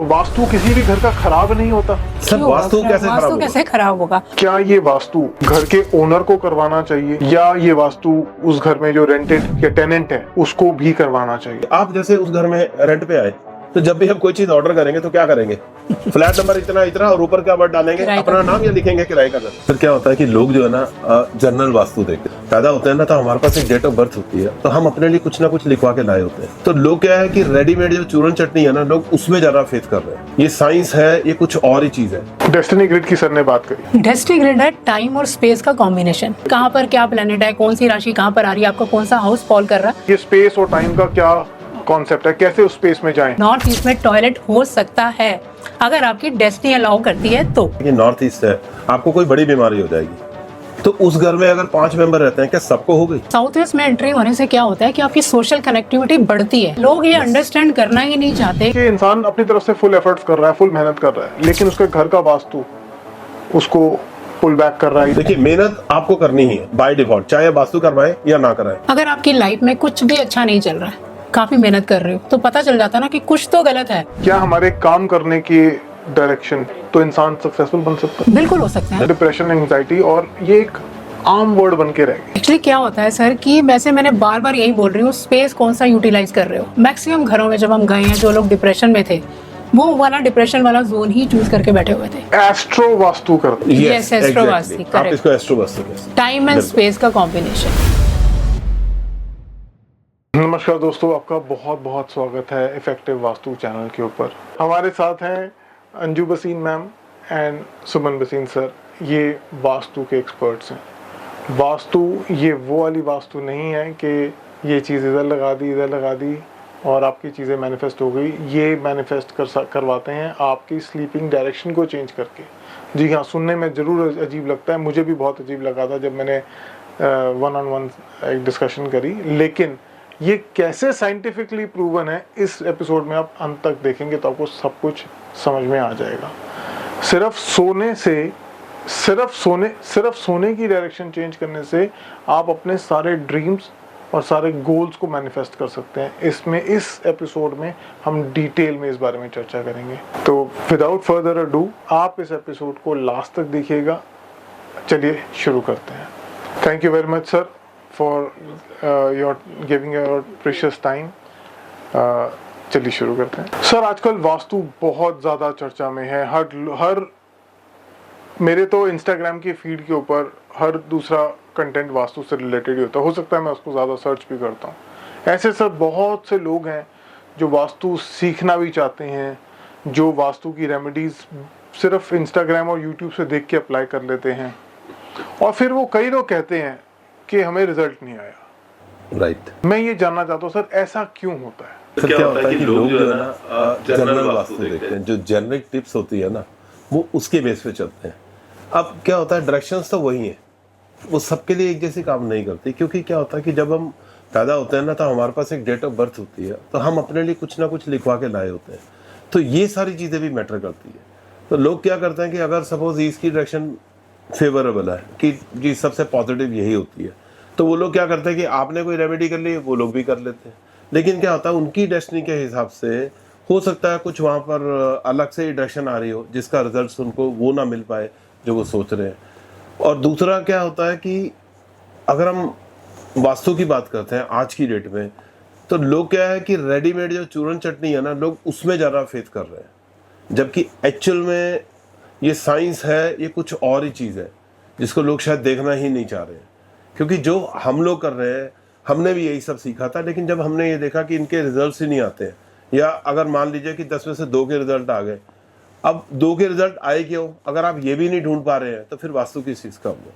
वास्तु किसी भी घर का खराब नहीं होता। सर वास्तु कैसे खराब होगा? क्या ये वास्तु घर के ओनर को करवाना चाहिए या ये वास्तु उस घर में जो रेंटेड या टेनेंट है उसको भी करवाना चाहिए? आप जैसे उस घर में रेंट पे आए तो जब भी हम कोई चीज ऑर्डर करेंगे तो क्या करेंगे? फ्लैट नंबर इतना इतना और ऊपर क्या वर्ड डालेंगे, अपना नाम या लिखेंगे किराए का घर। फिर क्या होता है कि लोग जो है ना जनरल वास्तु देखते हैं, पैदा होते हैं ना तो हमारे पास एक डेट ऑफ बर्थ होती है, तो हम अपने लिए कुछ ना कुछ लिखवा के लाए होते हैं। तो लोग क्या है कि रेडीमेड जो चूरन चटनी है ना, लोग उसमें ज्यादा फेथ कर रहे हैं। ये साइंस है, ये कुछ और ही चीज है। डेस्टिनी ग्रिड की सर ने बात करी। डेस्टिनी ग्रिड है टाइम और स्पेस का कॉम्बिनेशन। कहाँ पर क्या प्लेनेट है, कौन सी राशि कहाँ पर आ रही है, आपको कौन सा हाउस फॉल कर रहा है। ये स्पेस और टाइम का क्या कॉन्सेप्ट है, कैसे उस स्पेस में जाएं? नॉर्थ ईस्ट में टॉयलेट हो सकता है अगर आपकी डेस्टिनी अलाउ करती है तो। ये नॉर्थ ईस्ट है, आपको कोई बड़ी बीमारी हो जाएगी तो उस घर में अगर 5 मेंबर रहते हैं, क्या सबको हो गई? साउथ वेस्ट में एंट्री होने से क्या होता है कि आपकी सोशल कनेक्टिविटी बढ़ती है। लोग ये अंडरस्टैंड करना ही नहीं चाहते कि इंसान अपनी तरफ से फुल एफर्ट्स कर रहा है, फुल मेहनत कर रहा है, लेकिन उसके घर का वास्तु उसको पुल बैक कर रहा है। देखिए, मेहनत आपको करनी ही है बाय डिफॉल्ट, चाहे वास्तु करवाए या ना कराए। अगर आपकी लाइफ में कुछ भी अच्छा नहीं चल रहा है, काफी मेहनत कर रहे हो, तो पता चल जाता है ना कि कुछ तो गलत है। क्या हमारे काम करने की डायरेक्शन तो इंसान सक्सेसफुल बन सकता है? बिल्कुल हो सकता है। डिप्रेशन, एंजाइटी, और ये एक आम वर्ड बन के रह गई। एक्चुअली क्या होता है सर कि वैसे मैंने बार बार यही बोल रही हूँ, स्पेस कौन सा यूटिलाइज कर रहे हो। मैक्सिमम घरों में जब हम गए हैं, जो लोग डिप्रेशन में थे वो वाला डिप्रेशन वाला जोन ही चूज करके बैठे हुए थे। एस्ट्रो वास्तु करते हैं। Yes, एस्ट्रो वास्तु, आप इसको एस्ट्रो वास्तु कहते हैं। टाइम एंड स्पेस का कॉम्बिनेशन। नमस्कार दोस्तों, आपका बहुत बहुत स्वागत है इफेक्टिव वास्तु चैनल के ऊपर। हमारे साथ हैं अंजू बसीन मैम एंड सुमन बसीन सर। ये वास्तु के एक्सपर्ट्स हैं। वास्तु ये वो वाली वास्तु नहीं है कि ये चीज़ इधर लगा दी और आपकी चीज़ें मैनिफेस्ट हो गई। ये मैनिफेस्ट करवाते हैं आपकी स्लीपिंग डायरेक्शन को चेंज करके। जी हाँ, सुनने में ज़रूर अजीब लगता है, मुझे भी बहुत अजीब लगा था जब मैंने 1-on-1 एक डिस्कशन करी, लेकिन ये कैसे साइंटिफिकली प्रूवन है इस एपिसोड में आप अंत तक देखेंगे तो आपको सब कुछ समझ में आ जाएगा। सिर्फ सोने की डायरेक्शन चेंज करने से आप अपने सारे ड्रीम्स और सारे गोल्स को मैनिफेस्ट कर सकते हैं। इस एपिसोड में हम डिटेल में इस बारे में चर्चा करेंगे। तो विदाउट फर्दर अडू आप इस एपिसोड को लास्ट तक देखिएगा। चलिए शुरू करते हैं। Thank you very much sir for your giving your precious time. चलिए शुरू करते हैं। सर, आजकल वास्तु बहुत ज़्यादा चर्चा में है। हर मेरे तो इंस्टाग्राम की फीड के ऊपर हर दूसरा कंटेंट वास्तु से रिलेटेड ही होता है। हो सकता है मैं उसको ज़्यादा सर्च भी करता हूँ। ऐसे सर बहुत से लोग हैं जो वास्तु सीखना भी चाहते हैं, जो वास्तु की रेमेडीज़ सिर्फ इंस्टाग्राम और यूट्यूब से देख के अप्लाई कर लेते हैं, और फिर वो कई लोग कहते हैं कि हमें रिजल्ट नहीं आया। राइट। मैं ये जानना चाहता हूँ सर, ऐसा क्यों होता है? फिर क्या होता है कि लोग जो है ना जनरल वास्तु देखते हैं, जो जेनरिक टिप्स होती है ना वो उसके बेस पे चलते हैं। अब क्या होता है, डायरेक्शंस तो वही हैं, वो सबके लिए एक जैसी काम नहीं करती। क्योंकि क्या होता है कि जब हम पैदा होते हैं ना तो हमारे पास एक डेट ऑफ बर्थ होती है, तो हम अपने लिए कुछ ना कुछ लिखवा के लाए होते हैं। तो ये सारी चीज़ें भी मैटर करती है। तो लोग क्या करते हैं कि अगर सपोज इसकी डायरेक्शन फेवरेबल है कि जी सबसे पॉजिटिव यही होती है, तो वो लोग क्या करते हैं कि आपने कोई रेमेडी कर ली, वो लोग भी कर लेते हैं। लेकिन क्या होता है, उनकी डेस्टिनी के हिसाब से हो सकता है कुछ वहाँ पर अलग से डायरेक्शन आ रही हो जिसका रिजल्ट उनको वो ना मिल पाए जो वो सोच रहे हैं। और दूसरा क्या होता है कि अगर हम वास्तु की बात करते हैं आज की डेट में, तो लोग क्या है कि रेडीमेड जो चूरन चटनी है ना, लोग उसमें ज़्यादा फेथ कर रहे हैं। जबकि एक्चुअल में ये साइंस है, ये कुछ और ही चीज़ है जिसको लोग शायद देखना ही नहीं चाह रहे हैं। क्योंकि जो हम लोग कर रहे हैं, हमने भी यही सब सीखा था, लेकिन जब हमने ये देखा कि इनके रिजल्ट्स ही नहीं आते हैं, या अगर मान लीजिए कि 10 में से 2 के रिजल्ट आ गए, अब 2 के रिजल्ट आए क्यों? अगर आप ये भी नहीं ढूंढ पा रहे हैं तो फिर वास्तु किस चीज़ का होगा?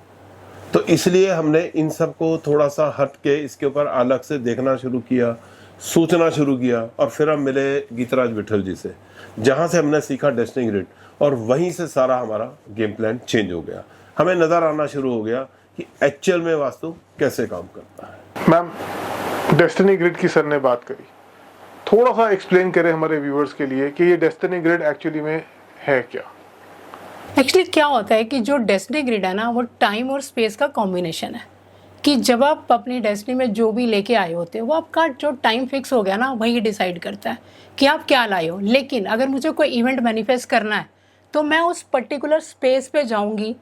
तो इसलिए हमने इन सब को थोड़ा सा हट के इसके ऊपर अलग से देखना शुरू किया, सोचना शुरू किया, और फिर हम मिले गीतराज विठल जी से, जहाँ से हमने सीखा डेस्टिनी ग्रिड, और वहीं से सारा हमारा गेम प्लान चेंज हो गया। हमें नज़र आना शुरू हो गया कि एक्चुअल में वास्तु कैसे काम करता है। मैम, डेस्टिनी ग्रिड की सर ने बात करी, थोड़ा सा एक्सप्लेन करें हमारे व्यूअर्स के लिए कि ये डेस्टिनी ग्रिड एक्चुअली में है क्या? एक्चुअली क्या होता है कि जो डेस्टिनी ग्रिड है ना, वो टाइम और स्पेस का कॉम्बिनेशन है। कि जब आप अपनी डेस्टिनी में जो भी लेके आए होते हो वो आपका जो टाइम फिक्स हो गया ना वही डिसाइड करता है कि आप क्या लाए हो। लेकिन अगर मुझे कोई इवेंट मैनिफेस्ट करना है तो मैं उस पर्टिकुलर स्पेस पे जाऊंगी।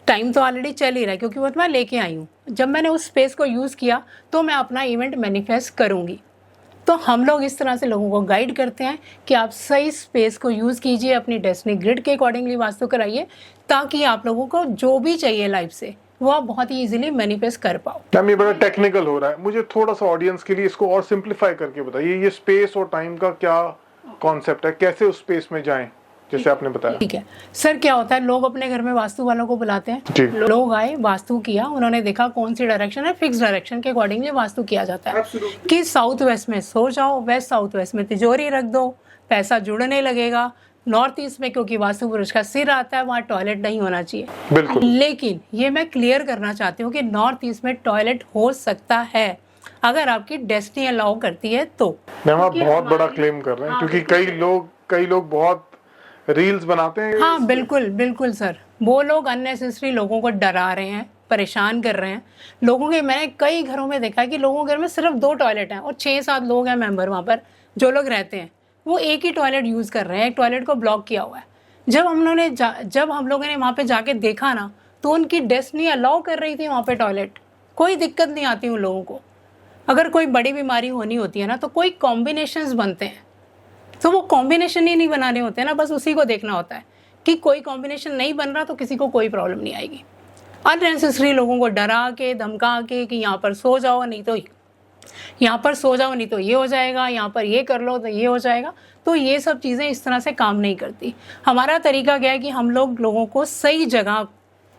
टाइम तो ऑलरेडी चल ही रहा है क्योंकि वो तो मैं लेके आई हूँ। जब मैंने उस स्पेस को यूज़ किया तो मैं अपना इवेंट मैनिफेस्ट करूँगी। तो हम लोग इस तरह से लोगों को गाइड करते हैं कि आप सही स्पेस को यूज़ कीजिए, अपनी डेस्टिनी ग्रिड के अकॉर्डिंगली वास्तु कराइए, ताकि आप लोगों को जो भी चाहिए लाइफ से वो आप बहुत ही इजीली मैनिफेस्ट कर पाओ। मैम ये बड़ा टेक्निकल हो रहा है, मुझे थोड़ा सा ऑडियंस के लिए इसको और सिंप्लीफाई करके बताइए। ये स्पेस और टाइम का क्या कॉन्सेप्ट है, कैसे उस स्पेस में जाएं जैसे आपने बताया? ठीक है सर, क्या होता है लोग अपने घर में वास्तु वालों को बुलाते जी। हैं। लोग आए, वास्तु किया, उन्होंने देखा कौन सी डायरेक्शन है, फिक्स डायरेक्शन के अकॉर्डिंगली वास्तु किया जाता है कि साउथ वेस्ट में सो जाओ, वेस्ट साउथ वेस्ट में तिजोरी रख दो, पैसा जुड़ने लगेगा। नॉर्थ ईस्ट में क्योंकि वास्तु पुरुष का सिर आता है वहाँ टॉयलेट नहीं होना चाहिए। बिल्कुल। लेकिन ये मैं क्लियर करना चाहती हूँ कि नॉर्थ ईस्ट में टॉयलेट हो सकता है अगर आपकी डेस्टिनी अलाउ करती है तो। मैम आप बहुत बड़ा क्लेम कर रहे हैं क्योंकि कई लोग बहुत रील्स बनाते हैं। हाँ बिल्कुल बिल्कुल सर, वो लोग अननेसेसरी लोगों को डरा रहे हैं, परेशान कर रहे हैं लोगों के। मैंने कई घरों में देखा है कि लोगों के घर में सिर्फ 2 टॉयलेट हैं और 6-7 लोग हैं मेंबर वहाँ पर जो लोग रहते हैं, वो एक ही टॉयलेट यूज़ कर रहे हैं, एक टॉयलेट को ब्लॉक किया हुआ है। जब हम लोगों ने वहाँ पे जाके देखा ना तो उनकी डेस्टिनी अलाउ कर रही थी वहाँ पे टॉयलेट, कोई दिक्कत नहीं आती उन लोगों को। अगर कोई बड़ी बीमारी होनी होती है ना तो कोई कॉम्बिनेशंस बनते हैं, तो वो कॉम्बिनेशन ही नहीं बनाने होते ना, बस उसी को देखना होता है कि कोई कॉम्बिनेशन नहीं बन रहा तो किसी को कोई प्रॉब्लम नहीं आएगी। अननेसेसरी लोगों को डरा के धमका के कि यहाँ पर सो जाओ नहीं तो यहाँ पर सो जाओ नहीं तो ये हो जाएगा, यहाँ पर ये कर लो तो ये हो जाएगा, तो ये सब चीज़ें इस तरह से काम नहीं करती। हमारा तरीका क्या है कि हम लोगों को सही जगह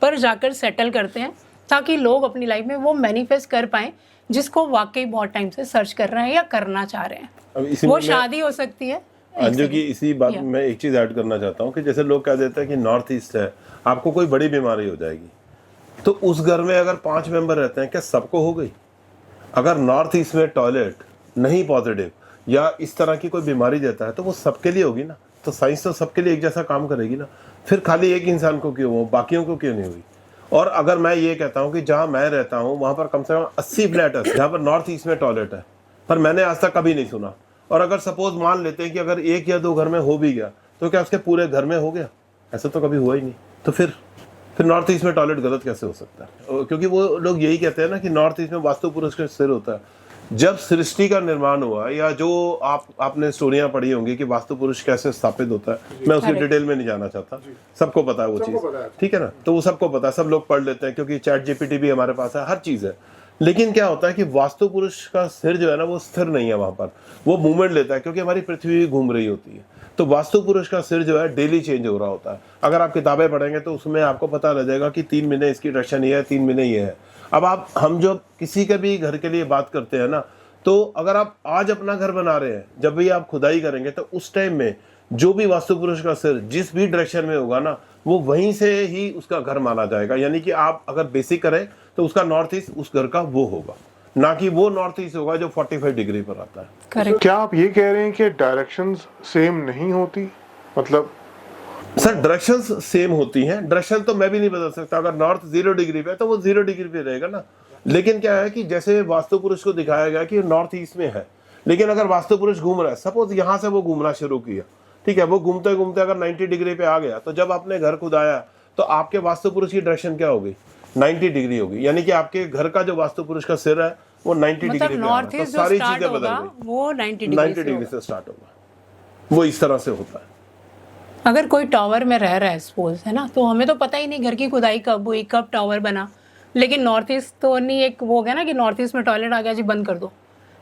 पर जाकर सेटल करते हैं ताकि लोग अपनी लाइफ में वो मैनिफेस्ट कर पाएँ जिसको वाकई बहुत टाइम से सर्च कर रहे हैं या करना चाह रहे हैं। वो शादी हो सकती है। अंजू की इसी बात में मैं एक चीज ऐड करना चाहता हूँ कि जैसे लोग कह देते हैं कि नॉर्थ ईस्ट है, आपको कोई बड़ी बीमारी हो जाएगी, तो उस घर में अगर 5 मेंबर रहते हैं क्या सबको हो गई? अगर नॉर्थ ईस्ट में टॉयलेट नहीं पॉजिटिव या इस तरह की कोई बीमारी देता है तो वो सबके लिए होगी ना। तो साइंस तो सबके लिए एक जैसा काम करेगी ना, फिर खाली एक इंसान को क्यों हो, बाकियों को क्यों नहीं हुई? और अगर मैं ये कहता हूँ कि जहाँ मैं रहता हूँ वहाँ पर कम से कम 80 फ्लैट है जहाँ पर नॉर्थ ईस्ट में टॉयलेट है, पर मैंने आज तक कभी नहीं सुना। और अगर सपोज मान लेते हैं कि अगर 1 या 2 घर में हो भी गया तो क्या उसके पूरे घर में हो गया? ऐसा तो कभी हुआ ही नहीं। तो फिर नॉर्थ ईस्ट में टॉयलेट गलत कैसे हो सकता है? क्योंकि वो लोग यही कहते हैं ना कि नॉर्थ ईस्ट में वास्तु पुरुष का सिर होता है। जब सृष्टि का निर्माण हुआ या जो आपने स्टोरियां पढ़ी होंगी कि वास्तु पुरुष कैसे स्थापित होता है, मैं उसकी डिटेल में नहीं जाना चाहता, सबको पता है वो चीज़, ठीक है ना। तो वो सबको पता है, सब लोग पढ़ लेते हैं क्योंकि चैट जीपीटी भी हमारे पास है, हर चीज़ है। लेकिन क्या होता है कि वास्तु पुरुष का सिर जो है ना वो स्थिर नहीं है, वहाँ पर वो मूवमेंट लेता है क्योंकि हमारी पृथ्वी घूम रही होती है। तो वास्तु पुरुष का सिर जो है डेली चेंज हो रहा होता है। अगर आप किताबें पढ़ेंगे तो उसमें आपको पता लग जाएगा कि 3 महीने इसकी डायरेक्शन ये है, 3 महीने ये है। अब हम जो किसी के भी घर के लिए बात करते हैं ना, तो अगर आप आज अपना घर बना रहे हैं, जब भी आप खुदाई करेंगे तो उस टाइम में जो भी वास्तु पुरुष का सिर जिस भी डायरेक्शन में होगा ना वो वहीं से ही उसका घर माना जाएगा। यानी कि आप अगर बेसिक करें तो उसका नॉर्थ ईस्ट उस घर का वो होगा, ना कि वो नॉर्थ ईस्ट होगा जो 45 डिग्री पर आता है। करेक्ट। क्या आप ये कह रहे हैं कि डायरेक्शंस सेम नहीं होती? मतलब सर डायरेक्शंस सेम होती हैं, डायरेक्शन तो मैं भी नहीं बदल सकता। अगर नॉर्थ 0 डिग्री पे है तो वो 0 डिग्री पे रहेगा ना। लेकिन क्या है कि जैसे वास्तु पुरुष को दिखाया गया कि नॉर्थ ईस्ट में है, लेकिन अगर वास्तु पुरुष घूम रहा है, सपोज यहाँ से वो घूमना शुरू किया, ठीक है, वो घूमते घूमते अगर 90 डिग्री पे आ गया, तो जब आपने घर खुदाया तो आपके वास्तु पुरुष की डायरेक्शन क्या होगी? 90 डिग्री होगी। यानी कि आपके घर का जो वास्तु पुरुष का सिर है वो 90 डिग्री पे आ रहा है, तो सारी चीजें बदल गई। वो 90 डिग्री से स्टार्ट होगा, वो इस तरह से होता है। अगर कोई टावर में रह रहा है सपोज, है ना, तो हमें तो पता ही नहीं घर की खुदाई कब हुई, कब टावर बना। लेकिन नॉर्थ ईस्ट तो नहीं, एक वो गया ना कि नॉर्थ ईस्ट में टॉयलेट आ गया जी बंद कर दो,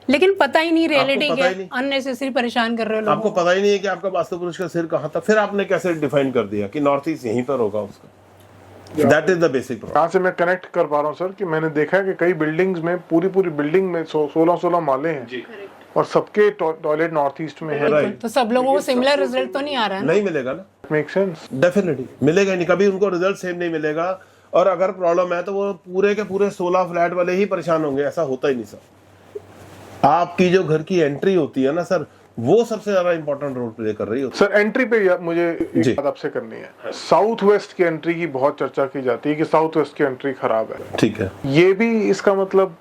लेकिन पता ही नहीं रियलिटी क्या है, अननेसेसरी परेशान कर रहे हो लोगों आपको पता ही नहीं है कि आपका वास्तु पुरुष का सिर कहाँ था। फिर आपने कैसे डिफाइन कर दिया कि नॉर्थ ईस्ट यहीं पर होगा उसका? That is the basic problem. यहाँ से मैं कनेक्ट कर पा रहा हूँ सर कि मैंने देखा है कि कई बिल्डिंग्स में पूरी बिल्डिंग में 16 माले हैं और सबके टॉयलेट नॉर्थ ईस्ट में है। तो सब लोगों को सिमिलर रिजल्ट तो नहीं आ रहा है? नहीं मिलेगा ना। Make sense? डेफिनेटली मिलेगा नहीं, कभी उनको रिजल्ट सेम नहीं मिलेगा। और अगर प्रॉब्लम है तो वो पूरे के पूरे 16 फ्लैट वाले ही परेशान होंगे, ऐसा होता ही नहीं सर। आपकी जो घर की एंट्री होती है ना सर, वो सबसे ज्यादा इंपॉर्टेंट रोल प्ले कर रही है। सर एंट्री पे मुझे एक जी। बात आपसे करनी है। साउथ वेस्ट की एंट्री की बहुत चर्चा की जाती है कि साउथ वेस्ट की एंट्री खराब है, ठीक है। ये भी इसका मतलब?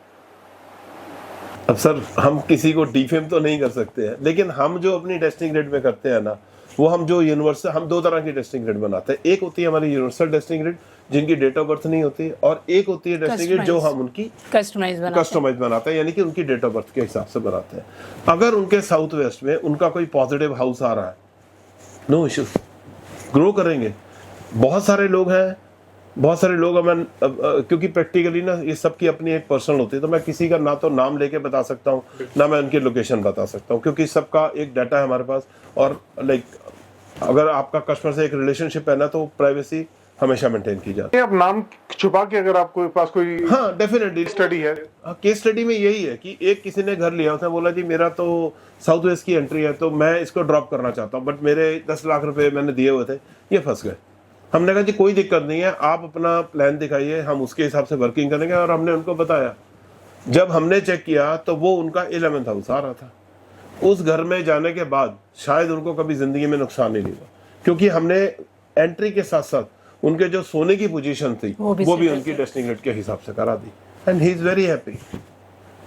अब सर हम किसी को डिफेम तो नहीं कर सकते हैं, लेकिन हम जो अपनी टेस्टिंग ग्रिड में करते हैं ना, वो हम जो यूनिवर्सल, हम दो तरह की टेस्टिंग ग्रिड बनाते हैं। एक होती है हमारी यूनिवर्सल टेस्टिंग ग्रिड जिनकी डेट ऑफ बर्थ नहीं होती, और एक होती है टेस्टिंग ग्रिड जो हम उनकी कस्टमाइज बनाते हैं, यानी कि उनकी डेट ऑफ बर्थ के हिसाब से बनाते हैं। अगर उनके साउथ वेस्ट में उनका कोई पॉजिटिव हाउस आ रहा है, नो इश्यूज, ग्रो करेंगे। बहुत सारे लोग हैं, बहुत सारे लोग हमें क्योंकि प्रैक्टिकली ना ये सबकी अपनी एक पर्सनल होती है, तो मैं किसी का ना तो नाम लेके बता सकता हूँ ना मैं उनकी लोकेशन बता सकता हूँ, क्योंकि सबका एक डाटा है हमारे पास। और लाइक अगर आपका कस्टमर से एक रिलेशनशिप है ना, तो प्राइवेसी हमेशा मेंटेन की जाती है। आप नाम छुपा के, अगर आपको पास कोई हाँ डेफिनेटली स्टडी है, केस स्टडी में यही है कि एक किसी ने घर लिया, उसने बोला जी मेरा तो साउथ वेस्ट की एंट्री है, तो मैं इसको ड्रॉप करना चाहता हूँ, बट मेरे 10 लाख रुपए मैंने दिए हुए थे, ये फंस गए। हमने कहा जी कोई दिक्कत नहीं है, आप अपना प्लान दिखाइए, हम उसके हिसाब से वर्किंग करेंगे। और हमने उनको बताया, जब हमने चेक किया तो वो उनका 11th हाउस आ रहा था। उस घर में जाने के बाद शायद उनको कभी जिंदगी में नुकसान नहीं हुआ, क्योंकि हमने एंट्री के साथ साथ उनके जो सोने की पोजीशन थी वो भी उनकी टेस्टिंग रेट के हिसाब से करा दी, and he is very happy.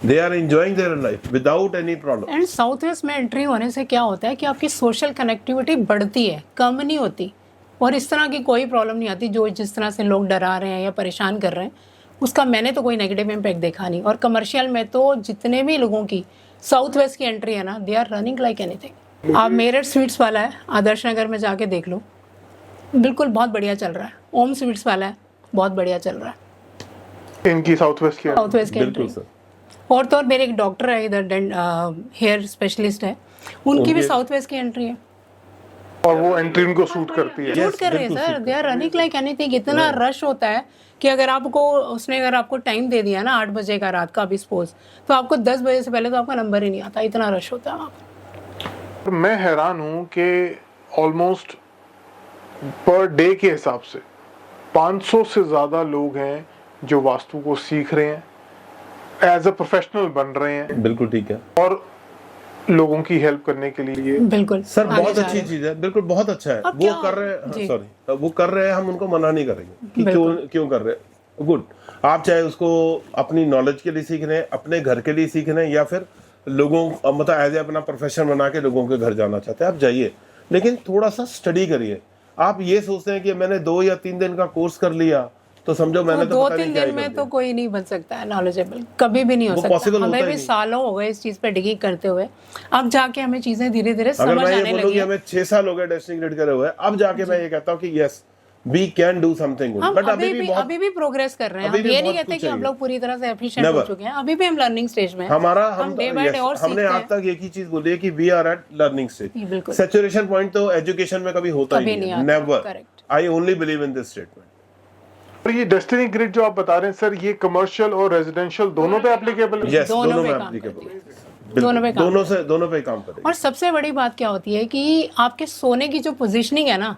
They are enjoying their life without any problem. And south west में एंट्री होने से क्या होता है कि आपकी सोशल कनेक्टिविटी बढ़ती है, कम नहीं होती, और इस तरह की कोई प्रॉब्लम नहीं आती जो जिस तरह से लोग डरा रहे हैं या परेशान कर रहे हैं, उसका मैंने तो कोई नेगेटिव इम्पैक्ट देखा नहीं। और कमर्शियल में तो जितने भी लोगों की साउथ वेस्ट की एंट्री है ना, they are running like anything. आप मेरठ स्वीट्स वाला है, आदर्श नगर में जाके देख लो, बिल्कुल बहुत बढ़िया चल रहा है। ओम स्वीट्स वाला है, बहुत बढ़िया चल रहा है इनकी साउथ वेस्ट की बिल्कुल सर। और तो और मेरे एक डॉक्टर है इधर, हेयर स्पेशलिस्ट है, उनकी भी साउथ वेस्ट की एंट्री है, और वो एंट्री उनको सूट करती है। शूट कर रहे हैं sir, they are running like anything. इतना रश होता है कि अगर आपको टाइम दे दिया ना 8 बजे का रात का, अभी सपोज, तो आपको 10 बजे से पहले तो आपका नंबर ही नहीं आता, इतना रश होता है वहाँ पर। मैं हैरान हूँ कि ऑलमोस्ट पर डे के हिसाब से 500 से ज्यादा लोग हैं जो वास्तु को सीख रहे हैं, एज अ प्रोफेशनल बन रहे हैं। बिल्कुल ठीक है, और लोगों की हेल्प करने के लिए बिल्कुल सर बहुत अच्छी चीज है, बिल्कुल बहुत अच्छा है। वो कर रहे हैं, सॉरी वो कर रहे हैं, हम उनको मना नहीं करेंगे कि क्यों कर रहे हैं। गुड, आप चाहे उसको अपनी नॉलेज के लिए सीख रहे हैं, अपने घर के लिए सीख रहे हैं, या फिर लोगों मतलब एज ए अपना प्रोफेशन बना के लोगों के घर जाना चाहते हैं, आप जाइए, लेकिन थोड़ा सा स्टडी करिए। आप ये सोचते हैं कि मैंने 2 या 3 दिन का कोर्स कर लिया तो समझो मैंने तो पता नहीं 2-3 दिन में तो कोई नहीं बन सकता है नॉलेजेबल, कभी भी नहीं हो सकता। हमें भी सालों हो गए इस चीज पे डिग्री करते हुए, अब जाके हमें चीजें धीरे धीरे समझ आने लगी है। हमें 6 साल हो गए टेस्टिंग ग्रेड करे हुए, अब जाके मैं ये कहता हूँ कि yes we can do something good, but अभी भी प्रोग्रेस कर रहे हैं। हम ये नहीं कहते कि हम लोग पूरी तरह से एफिशिएंट हो चुके हैं, अभी भी हम लर्निंग स्टेज में हैं। हम डे बाय डे और सीखते हैं। हमने आज तक एक ही चीज बोली है कि we are at learning stage. Saturation point तो एजुकेशन में कभी होता ही नहीं है, never. I only believe in this statement. और ये डेस्टिनी ग्रिड जो आप बता रहे हैं सर, ये कमर्शियल और रेजिडेंशियल दोनों पे एप्लीकेबल है? यस, दोनों में एप्लीकेबल है, दोनों पे काम करेंगे। और सबसे बड़ी बात क्या होती है कि आपके सोने की जो पोजीशनिंग है ना,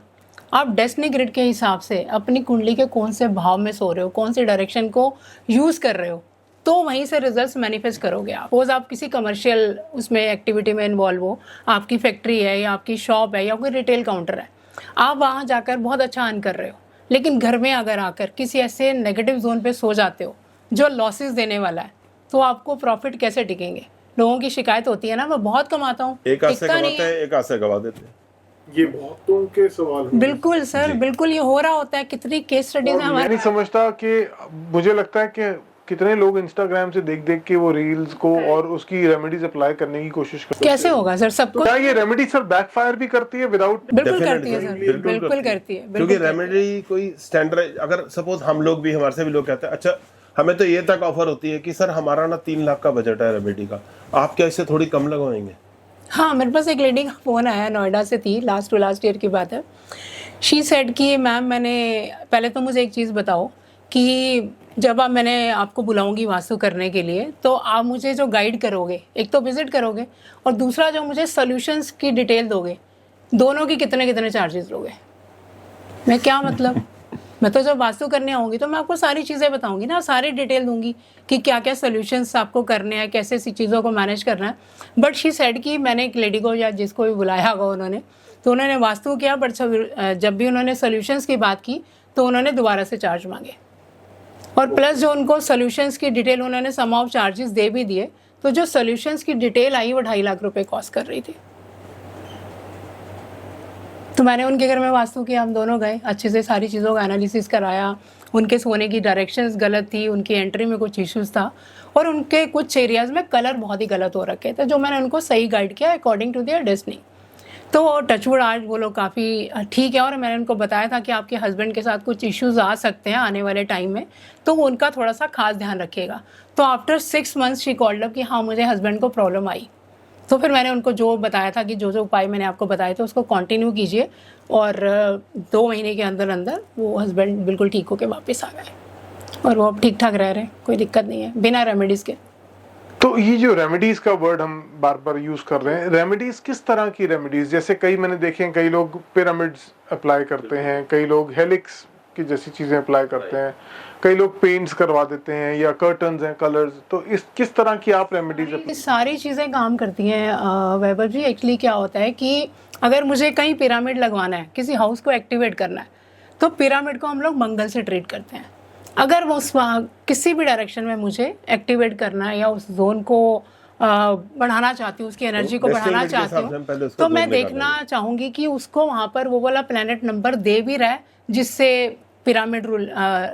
आप डेस्टिनी ग्रिड के हिसाब से अपनी कुंडली के कौन से भाव में सो रहे हो, कौन से डायरेक्शन को यूज कर रहे हो, तो वहीं से रिजल्ट्स मैनिफेस्ट करोगे आप। सपोज आप किसी कमर्शियल उसमें एक्टिविटी में इन्वॉल्व हो, आपकी फैक्ट्री है या आपकी शॉप है या कोई रिटेल काउंटर है, आप वहाँ जाकर बहुत अच्छा अर्न कर रहे हो, लेकिन घर में अगर आकर किसी ऐसे नेगेटिव जोन पे सो जाते हो जो लॉसेस देने वाला है, तो आपको प्रॉफिट कैसे टिकेंगे? लोगों की शिकायत होती है ना, मैं बहुत कमाता हूँ, एक हाथ से कमाते हैं, एक हाथ से गवा देते हैं। ये बहुतों के सवाल हैं। बिल्कुल सर, बिल्कुल ये हो रहा होता है। कितनी केस स्टडीज है हमारे। मैं नहीं समझता कि, मुझे लगता है कि कितने लोग इंस्टाग्राम से देख देख के वो रील्स को और उसकी रेमेडीज अप्लाई करने की कोशिश करते हैं। कैसे होगा सर सबको? क्या ये रेमेडी सर बैकफायर भी करती है विदाउट? बिल्कुल करती है सर, बिल्कुल करती है, क्योंकि रेमेडी कोई स्टैंडर्ड, अगर सपोज हम लोग भी, हमारे से भी लोग कहते हैं अच्छा हमें तो ये तक ऑफर होती है कि सर हमारा ना 3 लाख का बजट है रेमेडी का, आप क्या इससे थोड़ी कम लगवाएंगे? हाँ, मेरे पास एक लेडी का फ़ोन आया, नोएडा से थी, लास्ट टू लास्ट ईयर की बात है। शी सेड कि मैम मैंने, पहले तो मुझे एक चीज़ बताओ कि जब मैंने आपको बुलाऊंगी वास्तु करने के लिए, तो आप मुझे जो गाइड करोगे, एक तो विजिट करोगे और दूसरा जो मुझे सॉल्यूशंस की डिटेल दोगे, दोनों की कितने कितने चार्जेस लोगे? मैं क्या मतलब मैं तो जब वास्तु करने आऊँगी तो मैं आपको सारी चीज़ें बताऊँगी ना, सारी डिटेल दूंगी कि क्या क्या सोल्यूशंस आपको करने हैं, कैसे ऐसी चीज़ों को मैनेज करना है। बट शी सेड कि मैंने एक लेडी को या जिसको भी बुलाया होगा उन्होंने, तो उन्होंने वास्तु किया, बट जब भी उन्होंने सोल्यूशंस की बात की तो उन्होंने दोबारा से चार्ज मांगे, और प्लस जो उनको सोल्यूशंस की डिटेल उन्होंने सम ऑफ चार्जेस दे भी दिए। तो जो सोल्यूशंस की डिटेल आई वो 2.5 लाख रुपए कॉस्ट कर रही थी। तो मैंने उनके घर में वास्तु किया, हम दोनों गए, अच्छे से सारी चीज़ों का एनालिसिस कराया। उनके सोने की डायरेक्शंस गलत थी, उनकी एंट्री में कुछ इश्यूज था, और उनके कुछ एरियाज़ में कलर बहुत ही गलत हो रखे थे, जो मैंने उनको सही गाइड किया अकॉर्डिंग टू देयर डेस्टिनी। तो टचवुड आज वो लोग काफ़ी ठीक है, और मैंने उनको बताया था कि आपके हस्बैंड के साथ कुछ इश्यूज आ सकते हैं आने वाले टाइम में, तो उनका थोड़ा सा खास ध्यान रखिएगा। तो after 6 months she called up कि हाँ मुझे हस्बैंड को प्रॉब्लम आई। तो फिर मैंने उनको जो बताया था कि जो जो उपाय मैंने आपको बताए थे उसको कंटिन्यू कीजिए, और 2 महीने के अंदर अंदर वो हस्बैंड बिल्कुल ठीक होकर वापस आ गए, और वो अब ठीक ठाक रह रहे हैं, कोई दिक्कत नहीं है बिना रेमेडीज़ के। तो ये जो रेमेडीज का वर्ड हम बार बार यूज कर रहे हैं, रेमेडीज किस तरह की रेमेडीज? जैसे कई मैंने देखे हैं, कई लोग पिरामिड्स अप्लाई करते हैं, कई लोग हेलिक्स की जैसी चीजें अप्लाई करते हैं, कई लोग पेंट्स करवा देते हैं, या कर्टन्स हैं, कलर्स। तो इस किस तरह की आप रेमेडीज? ये सारी चीज़ें काम करती हैं वैभव जी। एक्चुअली क्या होता है कि अगर मुझे कहीं पिरामिड लगवाना है, किसी हाउस को एक्टिवेट करना है, तो पिरामिड को हम लोग मंगल से ट्रीट करते हैं। अगर वो किसी भी डायरेक्शन में मुझे एक्टिवेट करना है या उस जोन को बढ़ाना चाहती हूँ, उसकी एनर्जी को बढ़ाना चाहती हूँ, तो मैं देखना चाहूँगी कि उसको वहाँ पर वो वाला प्लेनेट नंबर दे भी रहा है जिससे पिरामिड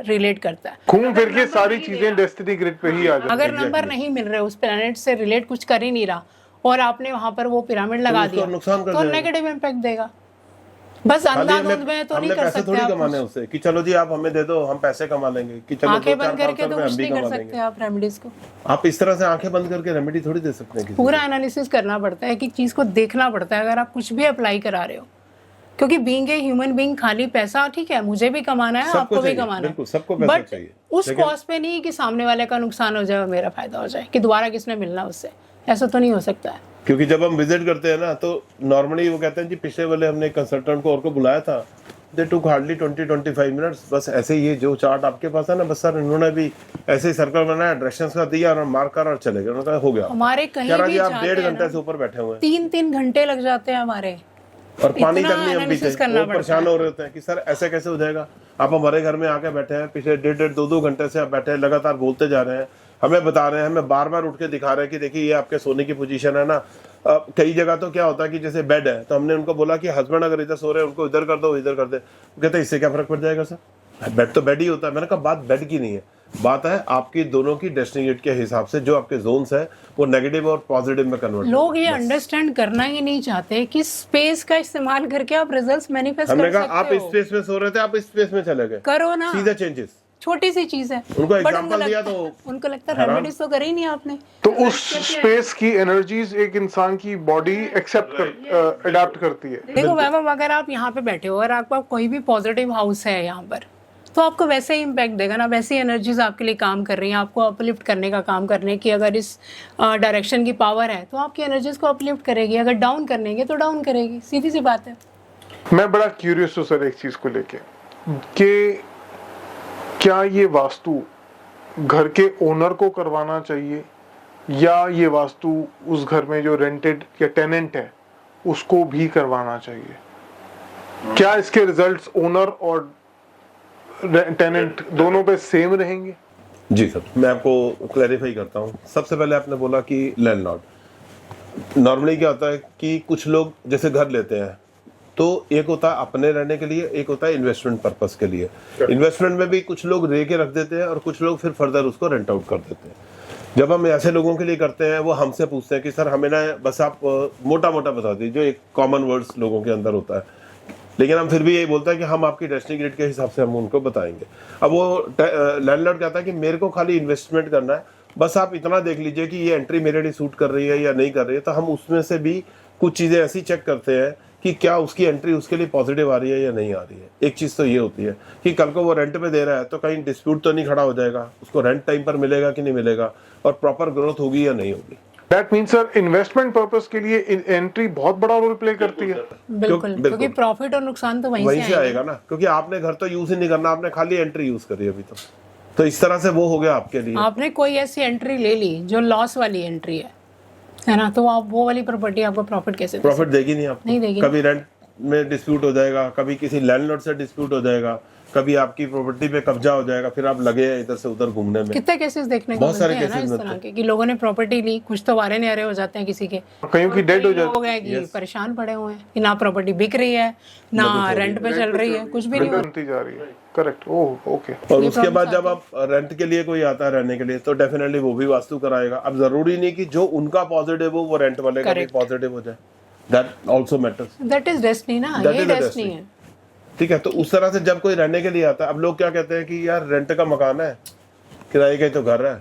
रिलेट करता है। घूम फिर के सारी चीजें डेस्टिनी ग्रिड पे ही आ जाती हैं। अगर नंबर नहीं मिल रहे, उस प्लेनेट से रिलेट कुछ कर ही नहीं रहा, और आपने वहाँ पर वो पिरामिड लगा दिया, तो नेगेटिव इम्पैक्ट देगा। बस अंधाधुंध में तो नहीं कर सकते आप कमाने उससे कि चलो जी आप हमें दे दो, हम पैसे कमा लेंगे, कि चलो आंखें बंद करके तो कुछ नहीं कर सकते आप रेमेडीज को। आप इस तरह से आंखें बंद करके रेमेडी थोड़ी दे सकते हैं। पूरा एनालिसिस करना पड़ता है, कि चीज को देखना पड़ता है अगर आप कुछ भी अप्लाई करा रहे हो, क्योंकि बीइंग ए ह्यूमन बीइंग खाली पैसा, ठीक है मुझे भी कमाना है, आपको भी कमाना है, सबको पैसा बट चाहिए, उस कॉस्ट पे नहीं कि सामने वाले का नुकसान हो जाए और मेरा फायदा हो जाए, कि दोबारा किसने मिलना उससे, ऐसा तो नहीं हो सकता है। क्योंकि जब हम विजिट करते हैं ना, तो नॉर्मली वो कहते हैं जी पिछले वाले हमने कंसल्टेंट को और को बुलाया था, दे टुक हार्डली 20-25 मिनट्स, बस ऐसे ही ये जो चार्ट आपके पास है ना, बस सर इन्होंने भी ऐसे ही सर्कल बनाया, डायरेक्शंस का दिया और मार्क कर और चले गए, उन्होंने कहा हो गया। हमारे कहीं भी आप 1.5 घंटे से ऊपर बैठे हुए हैं, 3-3 घंटे लग जाते हैं हमारे, और पानी तक नहीं हम analysis पीते, करना वो परेशान हो रहे हैं कि सर ऐसे कैसे हो जाएगा। आप हमारे घर में आके बैठे हैं, पिछले 1.5-2 घंटे से आप बैठे हैं, लगातार बोलते जा रहे हैं, हमें बता रहे हैं, हमें बार बार उठ के दिखा रहे हैं कि देखिए ये आपके सोने की पोजीशन है ना। कई जगह तो क्या होता है कि जैसे बेड है, तो हमने उनको बोला कि हस्बैंड अगर इधर सो रहे हैं उनको इधर कर दो, इधर कर दे, कहते हैं इससे क्या फर्क पड़ जाएगा सर, बेड तो बेड ही होता है। मैंने कहा बात बेड की नहीं है, बात है आपकी दोनों की डेस्टिनी ग्रिड के हिसाब से जो आपके जोन्स है वो नेगेटिव और पॉजिटिव में कन्वर्ट। लोग ये अंडरस्टैंड करना ही नहीं चाहते कि स्पेस का इस्तेमाल करके आप रिजल्ट्स मैनिफेस्ट कर सकते हो। हमने कहा आप इस स्पेस में सो रहे थे, आप इस स्पेस में चले गए, करो ना, सीधा चेंजेस। छोटी सी चीज है, उनको But एग्जांपल दिया तो उनको लगता है रेमेडीज तो करी ही नहीं आपने। तो उस स्पेस की एनर्जीज एक इंसान की बॉडी एक्सेप्ट कर अडैप्ट करती है। देखो वैभव, अगर आप यहाँ पे बैठे हो और आपका कोई भी पॉजिटिव हाउस है यहाँ पर, तो आपको वैसे ही इम्पैक्ट देगा ना, वैसी एनर्जीज आपके लिए काम कर रही हैं, आपको अपलिफ्ट करने का काम करने की अगर इस डायरेक्शन की पावर है तो आपकी एनर्जीज को अपलिफ्ट करेगी, अगर डाउन करने के तो डाउन करेगी, सीधी सी बात है। मैं बड़ा क्यूरियस हूँ सर एक चीज को लेके, कि क्या ये वास्तु घर के ओनर को करवाना चाहिए, या ये वास्तु उस घर में जो रेंटेड या टेनेंट है उसको भी करवाना चाहिए? क्या इसके रिजल्ट्स ओनर और टेनेंट दोनों पे सेम रहेंगे? जी सर, मैं आपको क्लैरिफाई करता हूँ। सबसे पहले आपने बोला कि लैंडलॉर्ड, नॉर्मली क्या होता है कि कुछ लोग जैसे घर लेते हैं तो एक होता है अपने रहने के लिए, एक होता है इन्वेस्टमेंट पर्पस के लिए। इन्वेस्टमेंट में भी कुछ लोग रह के रख देते हैं और कुछ लोग फिर फर्दर उसको रेंट आउट कर देते हैं। जब हम ऐसे लोगों के लिए करते हैं, वो हमसे पूछते हैं कि सर हमें ना बस आप मोटा मोटा बता दीजिए, जो एक कॉमन वर्ड्स लोगों के अंदर होता है, लेकिन हम फिर भी यही बोलते हैं कि हम आपकी डेस्टिनी ग्रिड के हिसाब से हम उनको बताएंगे। अब वो लैंडलॉर्ड कहता है कि मेरे को खाली इन्वेस्टमेंट करना है, बस आप इतना देख लीजिए कि ये एंट्री मेरे लिए सूट कर रही है या नहीं कर रही है। तो हम उसमें से भी कुछ चीज़ें ऐसी चेक करते हैं कि क्या उसकी एंट्री उसके लिए पॉजिटिव आ रही है या नहीं आ रही है। एक चीज़ तो ये होती है कि कल को वो रेंट पे दे रहा है तो कहीं डिस्प्यूट तो नहीं खड़ा हो जाएगा, उसको रेंट टाइम पर मिलेगा कि नहीं मिलेगा, और प्रॉपर ग्रोथ होगी या नहीं होगी। That means sir investment purpose के लिए एंट्री बहुत बड़ा रोल प्ले करती है। बिल्कुल, क्योंकि प्रॉफिट और नुकसान तो वहीं से आएगा ना, क्योंकि आपने घर तो यूज ही नहीं करना, आपने खाली एंट्री यूज करी अभी तो इस तरह से वो हो गया आपके लिए। आपने कोई ऐसी एंट्री ले ली जो लॉस वाली एंट्री है ना, तो आप वो वाली प्रॉपर्टी आपको प्रॉफिट कैसे प्रॉफिट देगी नहीं आपको, नहीं देगी। कभी रेंट में डिस्प्यूट हो जाएगा, कभी किसी लैंडलॉर्ड से डिस्प्यूट हो जाएगा, कभी आपकी प्रॉपर्टी पे कब्जा हो जाएगा, फिर आप लगे हैं इधर से उधर घूमने में। कितने केसेस देखने को बहुत मिलते सारे हैं ना cases इस तरह के कि लोगों ने प्रॉपर्टी ली, कुछ तो वारे न्यारे हो जाते हैं किसी के, कहीं की डेड हो लोग जाती हैं कि परेशान पड़े हुए हैं कि ना प्रॉपर्टी बिक रही है ना रेंट पे चल रही है, कुछ भी नहीं हो बनती जा रही है। Correct, oh okay. और उसके बाद जब आप रेंट के लिए कोई आता है रहने के लिए, तो डेफिनेटली वो भी वास्तु कराएगा। अब जरूरी नहीं कि जो उनका पॉजिटिव हो वो रेंट वाले का भी पॉजिटिव हो जाए, that also matters. That is destiny ना, ये डेस्टिनी है। ठीक है, तो उस तरह से जब कोई रहने के लिए आता है, अब लोग क्या कहते हैं कि यार रेंट का मकान है, किराए का ही तो घर है,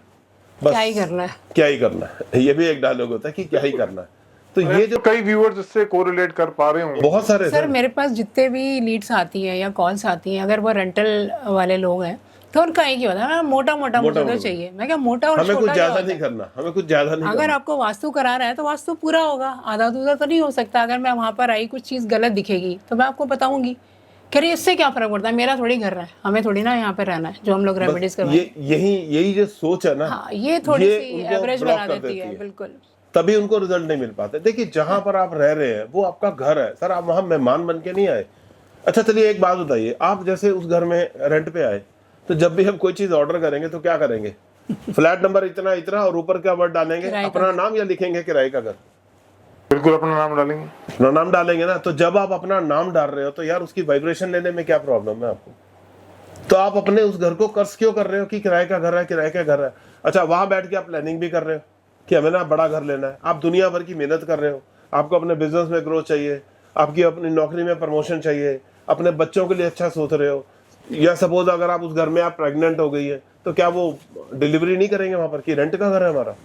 बस क्या ही करना है, क्या ही करना है। ये भी एक डायलॉग होता है कि क्या ही करना है। तो ये जो कई व्यूअर्स इससे कोरिलेट कर पा रहे होंगे। बहुत सारे सर मेरे पास जितने भी लीड्स आती हैं या कॉल्स आती हैं, अगर वो रेंटल वाले लोग हैं तो उनका एक ही होता है, मोटा मोटा मुझे तो चाहिए। मैं क्या मोटा और हमें कुछ छोटा क्या ज्यादा होता नहीं है? करना, हमें कुछ ज्यादा नहीं अगर आपको वास्तु करा रहा है तो वास्तु पूरा होगा, आधा अधूरा तो नहीं हो सकता। अगर मैं वहां पर आई कुछ चीज गलत दिखेगी तो मैं आपको बताऊंगी कि अरे इससे क्या फर्क पड़ता है, मेरा थोड़ी घर है, हमें थोड़ी ना यहाँ पे रहना है जो हम लोग रेमेडीज करना। करवाएं। यही जो सोच है ना, हाँ, ये थोड़ी सी उनको एवरेज block बना कर देती है। बिल्कुल, तभी उनको रिजल्ट नहीं मिल पाते। देखिए जहां पर आप रह रहे हैं वो आपका घर है सर, आप वहां मेहमान बन के नहीं आए। अच्छा चलिए एक बात बताइए, आप जैसे उस घर में रेंट पे आए, तो जब भी हम कोई चीज ऑर्डर करेंगे तो क्या करेंगे, फ्लैट नंबर इतना इतना और ऊपर क्या वर्ड डालेंगे, अपना नाम या लिखेंगे किराए का घर। बिल्कुल अपना नाम डालेंगे, अपना नाम डालेंगे ना। तो जब आप अपना नाम डाल रहे हो तो यार उसकी वाइब्रेशन लेने में क्या प्रॉब्लम है आपको? तो आप अपने उस घर को कर्ज क्यों कर रहे हो कि किराए का घर है, किराए का घर है। अच्छा वहां बैठ के आप प्लानिंग भी कर रहे हो कि हमें ना बड़ा घर लेना है, आप दुनिया भर की मेहनत कर रहे हो, आपको अपने बिजनेस में ग्रोथ चाहिए, आपकी अपनी नौकरी में प्रमोशन चाहिए, अपने बच्चों के लिए अच्छा सोच रहे हो, या सपोज अगर आप उस घर में आप प्रेग्नेंट हो गई है तो क्या वो डिलीवरी नहीं करेंगे वहां पर कि रेंट का घर है हमारा?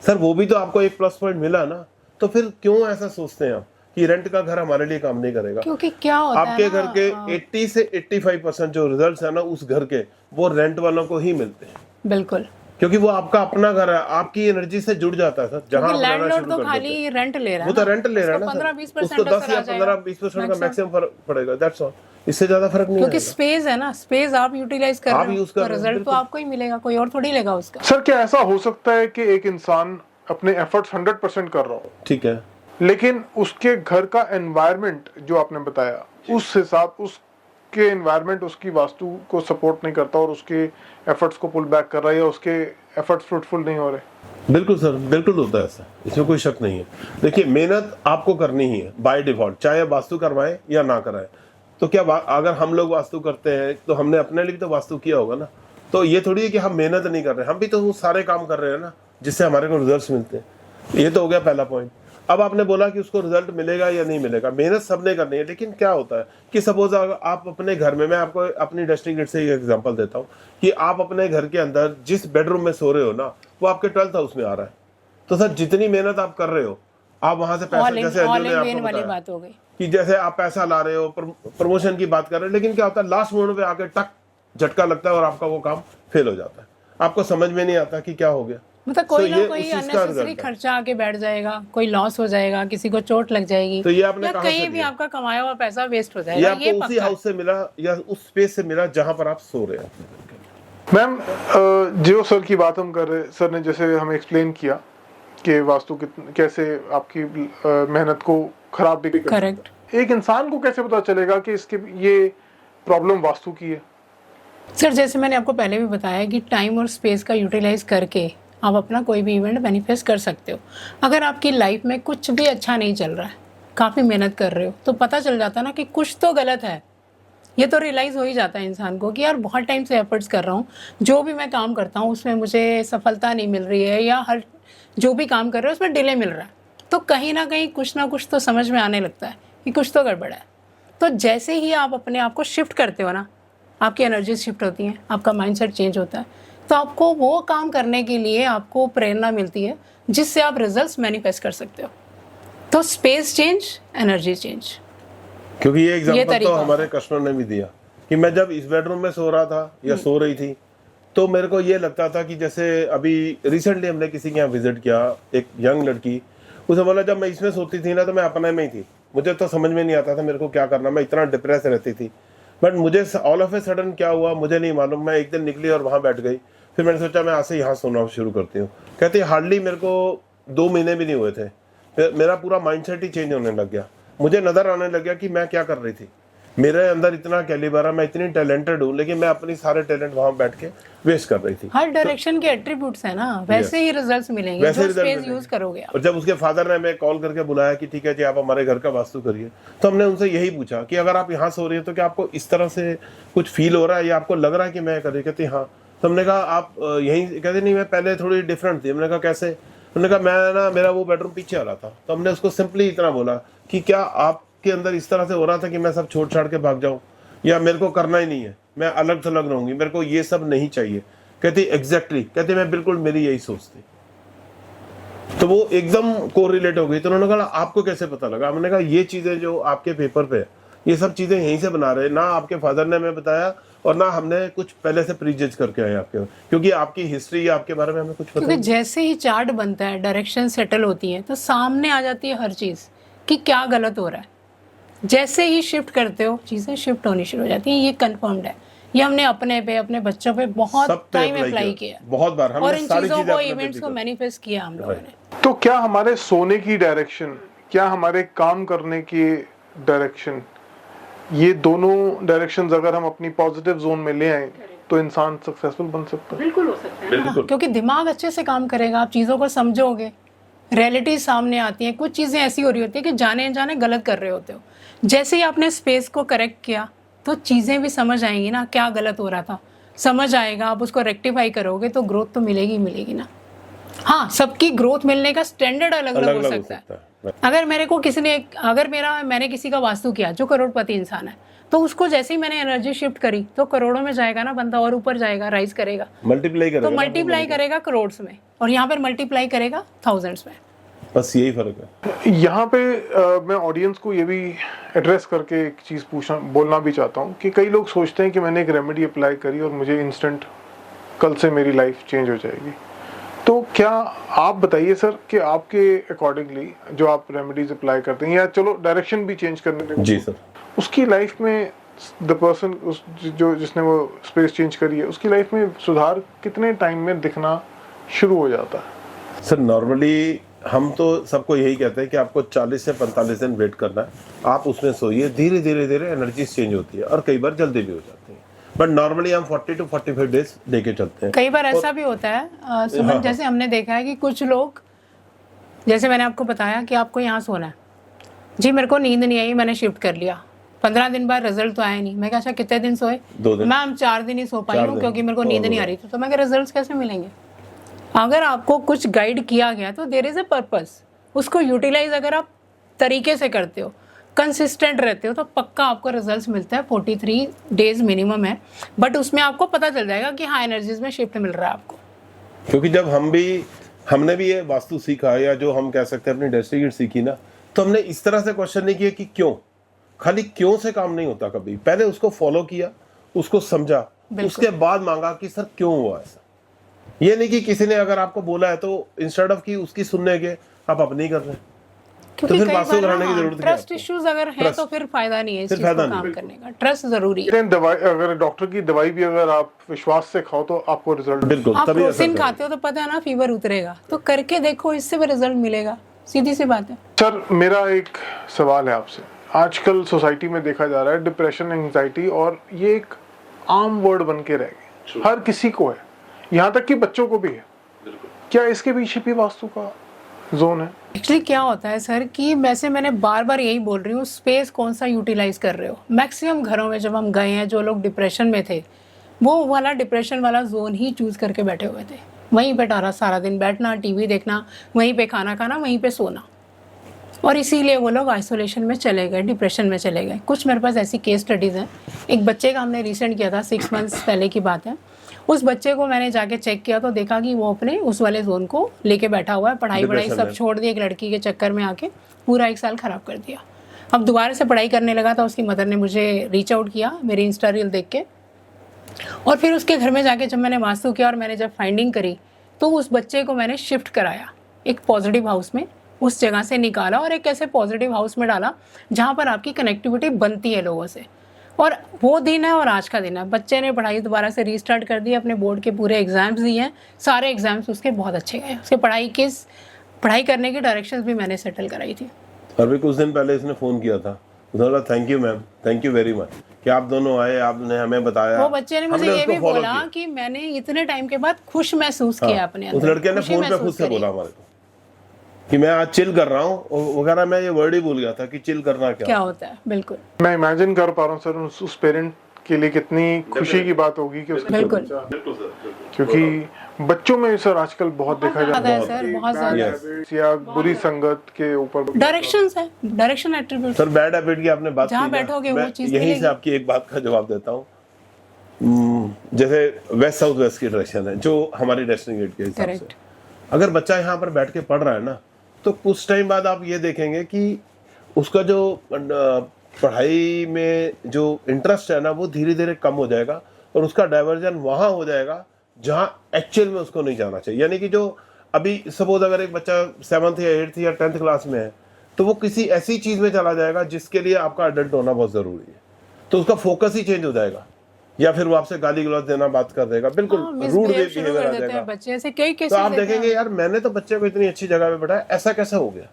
सर वो भी तो आपको एक प्लस पॉइंट मिला ना। तो फिर क्यों ऐसा सोचते हैं आप कि रेंट का घर हमारे लिए काम नहीं करेगा? क्योंकि क्या होता आपके है घर के 80 से 85% जो रिजल्ट्स है ना उस घर के, वो रेंट वालों को ही मिलते हैं। बिल्कुल, क्योंकि वो आपका अपना घर है, आपकी एनर्जी से जुड़ जाता है सर। जहां लैंडलॉर्ड तो खाली रेंट ले रहा है, वो तो रेंट ले रहा है ना, 15-20% उसको 10 या 15-20% का मैक्सिमम फर्क पड़ेगा, दैट्स ऑल। इससे ज्यादा फर्क नहीं क्योंकि आएगा। स्पेस है ना, स्पेस आप यूटिलाइज कर आप रहे हो use कर तो रहे हो, रिजल्ट तो आपको ही मिलेगा, कोई और थोड़ी लेगा उसका। सर क्या ऐसा हो सकता है कि एक इंसान अपने एफर्ट्स 100% कर रहा हो, ठीक है, लेकिन उसके घर का एनवायरनमेंट जो आपने बताया उस हिसाब उसके एनवायरनमेंट उसकी वास्तु को सपोर्ट नहीं करता और उसके एफर्ट्स को पुल बैक कर रहा है या उसके एफर्ट्स फ्रूटफुल नहीं हो रहे? बिल्कुल सर, बिल्कुल होता है ऐसा, इसमें कोई शक नहीं है। देखिए मेहनत आपको करनी ही है बाय डिफॉल्ट, चाहे वास्तु करवाएं या ना कराएं। तो क्या अगर हम लोग वास्तु करते हैं तो हमने अपने लिए तो वास्तु किया होगा ना। तो ये थोड़ी है कि हम मेहनत नहीं कर रहे, हम भी तो वो सारे काम कर रहे हैं ना जिससे हमारे को रिजल्ट मिलते हैं। ये तो हो गया पहला पॉइंट। अब आपने बोला कि उसको रिजल्ट मिलेगा या नहीं मिलेगा, मेहनत सबने करनी है। लेकिन क्या होता है कि सपोज आप अपने घर में, मैं आपको अपनी इंडस्ट्री ग्रिड से एक एग्जांपल देता हूँ कि आप अपने घर के अंदर जिस बेडरूम में सो रहे हो ना, वो आपके 12th हाउस में आ रहा है। तो सर जितनी मेहनत आप कर रहे हो, आप वहां से पैसा, जैसे अंजू ने आपको वाली बताया बात हो गई कि जैसे आप पैसा ला रहे हो, प्रमोशन की बात कर रहे हो, लेकिन क्या होता है लास्ट मोमेंट पे आके टक झटका लगता है और आपका वो काम फेल हो जाता है। आपको समझ में नहीं आता कि क्या हो गया। मतलब कोई So ना ये कोई उस चीज का अननेसेसरी result है। खर्चा आके बैठ जाएगा, कोई लॉस हो जाएगा, किसी को चोट लग जाएगी, तो ये आपने या कहाँ से कहीं भी लिया? आपका कमाया हुआ पैसा वेस्ट हो ये जाएगा, ये आपको उसी पक्का है। हाउस से मिला या उस स्पेस से मिला जहां पर आप सो रहे हैं। मैम जियो सर की बात हम कर रहे, सर ने जैसे हमें एक्सप्लेन किया कि वास्तु कैसे आपकी मेहनत को खराब भी कर सकता है। करेक्ट। एक इंसान को कैसे पता चलेगा कि इसके ये प्रॉब्लम वास्तु की है? सर जैसे मैंने आपको पहले भी बताया कि टाइम और स्पेस का यूटिलाइज करके आप अपना कोई भी इवेंट मैनिफेस्ट कर सकते हो। अगर आपकी लाइफ में कुछ भी अच्छा नहीं चल रहा है, काफ़ी मेहनत कर रहे हो, तो पता चल जाता ना कि कुछ तो गलत है। ये तो रियलाइज़ हो ही जाता है इंसान को कि यार बहुत टाइम से एफर्ट्स कर रहा हूँ, जो भी मैं काम करता हूँ उसमें मुझे सफलता नहीं मिल रही है, या हर जो भी काम कर रहे हो उसमें डिले मिल रहा है। तो कहीं ना कुछ तो समझ में आने लगता है कि कुछ तो गड़बड़ है। तो जैसे ही आप अपने आप को शिफ्ट करते हो ना, आपकी एनर्जी शिफ्ट होती हैं, आपका माइंडसेट चेंज होता है, तो आपको वो काम करने के लिए आपको प्रेरणा मिलती है जिससे आप रिजल्ट्स मैनिफेस्ट कर सकते हो। तो स्पेस चेंज, एनर्जी चेंज। क्योंकि ये एग्जांपल तो तरीका हमारे कस्टमर ने भी दिया कि मैं जब इस बेडरूम में सो रहा था या सो रही थी, तो मेरे को ये लगता था कि जैसे अभी रिसेंटली हमने किसी के यहाँ विजिट किया, एक यंग लड़की, उसे बोला जब मैं इसमें सोती थी ना तो मैं अपने में ही थी, मुझे तो समझ में नहीं आता था मेरे को क्या करना, मैं इतना डिप्रेस रहती थी। बट मुझे ऑल ऑफ ए सडन क्या हुआ मुझे नहीं मालूम, मैं एक दिन निकली और वहाँ बैठ गई। फिर मैंने सोचा मैं आज से यहाँ सोना शुरू करती हूँ। कहती हार्डली मेरे को 2 महीने भी नहीं हुए थे, मेरा पूरा माइंडसेट ही चेंज होने लग गया। मुझे नज़र आने लग गया कि मैं क्या कर रही थी, मेरे अंदर इतना कैलिबर है, मैं इतनी टैलेंटेड हूँ, लेकिन मैं अपनी सारे टैलेंट वहाँ बैठ के वेस्ट कर रही थी। हर डायरेक्शन के एट्रीब्यूट्स है ना, वैसे ही रिजल्ट्स मिलेंगे वैसे जो result स्पेस मिलेंगे। यूज करोगे आप। और जब उसके फादर ने हमें कॉल करके बुलाया कि ठीक है जी आप हमारे घर का वास्तु करिए, तो हमने उनसे यही पूछा कि अगर आप यहाँ सो रही है तो क्या आपको इस तरह से कुछ फील हो रहा है या आपको लग रहा है कि मैं कर रही? कहती हाँ। तो हमने कहा आप यहीं, कहते नहीं मैं पहले थोड़ी डिफरेंट थी। हमने कहा कैसे? हमने कहा मैं ना, मेरा वो बेडरूम पीछे आ रहा था। तो हमने उसको सिंपली इतना बोला कि क्या आपके अंदर इस तरह से हो रहा था कि मैं सब छोड़ छाड़ के भाग जाऊं, या मेरे को करना ही नहीं है, मैं अलग थलग रहूंगी, मेरे को ये सब नहीं चाहिए? कहती एग्जैक्टली, कहती मैं बिल्कुल मेरी यही सोच थी। तो वो एकदम कोरिलेट हो गई। तो उन्होंने कहा आपको कैसे पता लगा? हमने कहा ये चीजें जो आपके पेपर पे है, ये सब चीजें यहीं से बना रहे, ना आपके फादर ने हमें बताया और ना हमने कुछ पहले से प्रीजज करके आए आपके, क्योंकि आपकी हिस्ट्री या आपके बारे में हमें कुछ पता क्योंकि नहीं। जैसे ही चार्ट बनता है, डायरेक्शन सेटल होती है, तो सामने आ जाती है हर चीज कि क्या गलत हो रहा है। जैसे ही शिफ्ट करते हो चीजें शिफ्ट होनी शुरू हो जाती हैं। ये कंफर्म्ड है, ये हमने अपने पे, अपने बच्चों पे बहुत सब पे टाइम apply अप्लाई किया, किया बहुत बार हमने और इन सारी चीजों चीजें को, अपने पे इवेंट्स भी को करी। मैनिफेस्ट किया हम लोगों ने। तो क्या हमारे सोने की डायरेक्शन, क्या हमारे काम करने की डायरेक्शन, ये दोनों डायरेक्शंस अगर हम अपनी पॉजिटिव जोन में ले आए तो इंसान सक्सेसफुल बन सकता है? बिल्कुल हो सकता है बिल्कुल। क्योंकि दिमाग अच्छे से काम करेगा, आप चीज़ों को समझोगे, रियलिटी सामने आती है। कुछ चीज़ें ऐसी हो रही होती है कि जाने अनजाने गलत कर रहे होते हो, जैसे ही आपने स्पेस को करेक्ट किया तो चीज़ें भी समझ आएंगी ना, क्या गलत हो रहा था समझ आएगा, आप उसको रेक्टिफाई करोगे तो ग्रोथ तो मिलेगी मिलेगी ना। हाँ, सबकी ग्रोथ मिलने का स्टैंडर्ड अलग अलग हो सकता है। अगर मेरे को किसी ने, अगर मैंने किसी का वास्तु किया जो करोड़पति इंसान है, तो उसको जैसे ही मैंने एनर्जी शिफ्ट करी तो करोड़ों में जाएगा ना बंदा, और ऊपर जाएगा, राइज करेगा, मल्टीप्लाई करेगा, तो मल्टीप्लाई करेगा करोड़ में, और यहाँ पर मल्टीप्लाई करेगा थाउजेंड्स में। बस यही फर्क है। यहाँ पे मैं ऑडियंस को ये भी एड्रेस करके एक चीज़ बोलना भी चाहता हूँ कि कई लोग सोचते हैं कि मैंने एक रेमेडी अप्लाई करी और मुझे इंस्टेंट कल से मेरी लाइफ चेंज हो जाएगी। तो क्या आप बताइए सर कि आपके अकॉर्डिंगली जो आप रेमेडीज अप्लाई करते हैं, या चलो डायरेक्शन भी चेंज करने के, जी सर, उसकी लाइफ में द पर्सन जिसने वो स्पेस चेंज करी है, उसकी लाइफ में सुधार कितने टाइम में दिखना शुरू हो जाता है? सर नॉर्मली हम तो सबको यही कहते हैं कि आपको 40 से 45 दिन वेट करना है, आप उसमें सोइए, धीरे धीरे धीरे एनर्जी चेंज होती है और कई बार जल्दी भी हो जाती है, बट नॉर्मली हम 40 to 45 डेज लेके चलते हैं। कई बार ऐसा भी होता है सुमन, जैसे हमने देखा है कि कुछ लोग, जैसे मैंने आपको बताया कि आपको यहाँ सोना है जी, मेरे को नींद नहीं आई, मैंने शिफ्ट कर लिया, 15 दिन बाद रिजल्ट तो आया नहीं। मैं कहा अच्छा कितने दिन सोए? 2 दिन। मैम 4 दिन ही सो पाई हूँ क्योंकि मेरे को नींद नहीं आ रही थी। तो मैं कहा रिजल्ट कैसे मिलेंगे? अगर आपको कुछ गाइड किया गया तो देयर इज अ पर्पस, उसको यूटिलाइज अगर आप तरीके से करते हो, कंसिस्टेंट रहते हो, तो पक्का आपको रिजल्ट्स मिलता है। 43 डेज मिनिमम है, बट उसमें आपको पता चल जाएगा कि हाँ एनर्जीज में शिफ्ट मिल रहा है आपको। क्योंकि जब हमने भी ये वास्तु सीखा, या जो हम कह सकते हैं अपनी डेस्टिनी सीखी ना, तो हमने इस तरह से क्वेश्चन नहीं किया कि क्यों, खाली क्यों से काम नहीं होता कभी, पहले उसको फॉलो किया, उसको समझा, उसके बाद मांगा कि सर क्यों हुआ ऐसा। ये नहीं कि किसी ने अगर आपको बोला है तो इंस्टेड ऑफ कि उसकी सुनने के आप अपने ही कर रहे हैं, तो क्योंकि फिर वास्तु कराने की जरूरत नहीं है। ट्रस्ट इश्यूज अगर है तो फिर फायदा नहीं है इस फिर चीज को फायदा काम नहीं। करने का। ट्रस्ट जरूरी है। लेकिन दवाई, अगर डॉक्टर की दवाई भी अगर आप विश्वास से खाओ तो आपको रिजल्ट, बिल्कुल आप तभी असर प्रोटीन करेगा। खाते हो तो पता है ना फीवर उतरेगा, तो करके देखो, इससे भी रिजल्ट मिलेगा, सीधी सी बात है। सर मेरा एक सवाल है आपसे, आजकल सोसाइटी में देखा जा रहा है डिप्रेशन, एंजाइटी, और ये एक आम वर्ड बन के रह गए, हर किसी को है, यहाँ तक कि बच्चों को भी है। क्या इसके पीछे भी वास्तु का जोन है? एक्चुअली क्या होता है सर कि वैसे मैंने बार बार यही बोल रही हूँ, स्पेस कौन सा यूटिलाइज कर रहे हो। मैक्सिमम घरों में जब हम गए हैं, जो लोग डिप्रेशन में थे वो वाला डिप्रेशन वाला जोन ही चूज करके बैठे हुए थे, वहीं पे सारा दिन बैठना, टीवी देखना, वहीं पे खाना खाना, वहीं पे सोना, और इसीलिए वो लोग आइसोलेशन में चले गए, डिप्रेशन में चले गए। कुछ मेरे पास ऐसी केस स्टडीज़ हैं। एक बच्चे का हमने रिसेंट किया था, 6 मंथ्स पहले की बात है। उस बच्चे को मैंने जाके चेक किया तो देखा कि वो अपने उस वाले जोन को लेके बैठा हुआ है, पढ़ाई वढ़ाई सब छोड़ दी, एक लड़की के चक्कर में आके पूरा 1 साल ख़राब कर दिया। अब दोबारा से पढ़ाई करने लगा था, उसकी मदर ने मुझे रीच आउट किया मेरी इंस्टा रील देख के, और फिर उसके घर में जाके जब मैंने वास्तु किया और मैंने जब फाइंडिंग करी तो उस बच्चे को मैंने शिफ्ट कराया एक पॉजिटिव हाउस में, उस जगह से निकाला और एक ऐसे पॉजिटिव हाउस में डाला जहाँ पर आपकी कनेक्टिविटी बनती है लोगों से। और वो दिन है और आज का दिन है। बच्चे ने पढ़ाई दोबारा से रीस्टार्ट कर दी, अपने बोर्ड के पूरे एग्जाम्स दिए हैं, सारे एग्जाम्स उसके बहुत अच्छे गए। उसके पढ़ाई करने की डायरेक्शंस भी मैंने सेटल कराई थी। और भी कुछ दिन पहले इसने फ़ोन किया था, उसने बोला thank you ma'am, thank you very much कि आप दोनों आए, आपने हमें बताया। वो बच्चे ने मुझे ये भी बोला कि मैंने इतने टाइम के बाद खुश महसूस किया अपने अंदर। उस लड़के ने फ़ोन पे खुद से बोला हमारे को कि मैं आज चिल कर रहा हूँ वगैरह। मैं ये वर्ड ही भूल गया था कि चिल करना क्या होता है। बिल्कुल मैं इमेजिन कर पा रहा हूँ सर उस पेरेंट के लिए कितनी खुशी की बात होगी कि उसका बिल्कुल बच्चा, क्योंकि बच्चों में सर आजकल बहुत देखा जाता है सर, बहुत ज्यादा या बुरी संगत के ऊपर डायरेक्शंस है, direction attribute. Sir bad habit की आपने बात की, जहाँ बैठोगे वो चीज यहीं से आपकी एक बात का जवाब देता हूँ। जैसे वेस्ट साउथ वेस्ट की डायरेक्शन है जो हमारी डेस्टिनी ग्रिड के हिसाब से, अगर बच्चा यहाँ पर बैठ के पढ़ रहा है ना, तो कुछ टाइम बाद आप ये देखेंगे कि उसका जो पढ़ाई में जो इंटरेस्ट है ना वो धीरे धीरे कम हो जाएगा और उसका डाइवर्जन वहाँ हो जाएगा जहाँ एक्चुअल में उसको नहीं जाना चाहिए। यानी कि जो अभी सपोज अगर एक बच्चा 7th या 8th या 10th क्लास में है तो वो किसी ऐसी चीज में चला जाएगा जिसके लिए आपका अडल्ट होना बहुत जरूरी है, तो उसका फोकस ही चेंज हो जाएगा, या फिर वो आपसे गाली गलौज देना बात कर देगा, बिल्कुल रूड बिहेवियर आ जाएगा। बच्चे ऐसे कई केसेस तो आप देखेंगे यार मैंने तो बच्चे को इतनी अच्छी जगह पे बैठाया, ऐसा कैसे हो गया।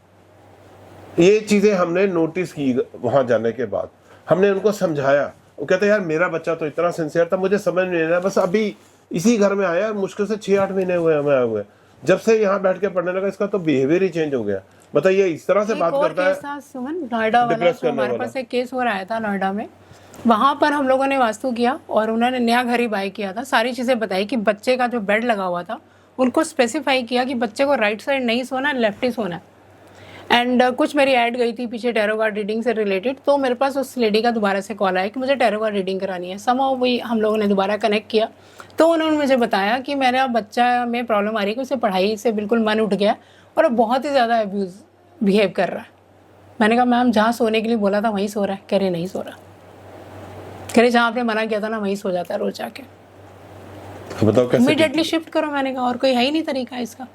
ये चीजें हमने नोटिस की वहां जाने के बाद, हमने उनको समझाया। वो कहते यार मेरा बच्चा तो इतना सिंसियर था, मुझे समझ नहीं आया, बस अभी इसी घर में आया, मुश्किल से 6-8 महीने हुए हमें आए हुए, जब से यहाँ बैठ के पढ़ने लगा इसका तो बिहेवियर ही चेंज हो गया। बताइए इस तरह से बात करता है। सुमन नोएडा वाला हमारे पास एक केस हो रहा था नोएडा में, वहां पर हम लोगों ने वास्तु किया और उन्होंने नया घर ही बाय किया था। सारी चीजें बताई कि बच्चे का जो बेड लगा हुआ था उनको स्पेसिफाई किया कि बच्चे को राइट साइड नहीं सोना, लेफ्ट ही सोना। एंड कुछ मेरी ऐड गई थी पीछे टैरो कार्ड रीडिंग से रिलेटेड, तो मेरे पास उस लेडी का दोबारा से कॉल आया कि मुझे टैरो कार्ड रीडिंग करानी है। समहाउ वही हम लोगों ने दोबारा कनेक्ट किया तो उन्होंने मुझे बताया कि मेरा बच्चा में प्रॉब्लम आ रही है कि उसे पढ़ाई से बिल्कुल मन उठ गया और अब बहुत ही ज़्यादा अब्यूज़ बिहेव कर रहा है। मैंने कहा मैम जहाँ सोने के लिए बोला था वहीं सो रहा है। कह रहे नहीं सो रहा। कह रहे जहाँ आपने मना किया था ना वहीं सो जाता है रोज जाके। बताओ कैसे इमीडिएटली शिफ्ट करो। मैंने कहा और कोई है ही नहीं तरीका इसका।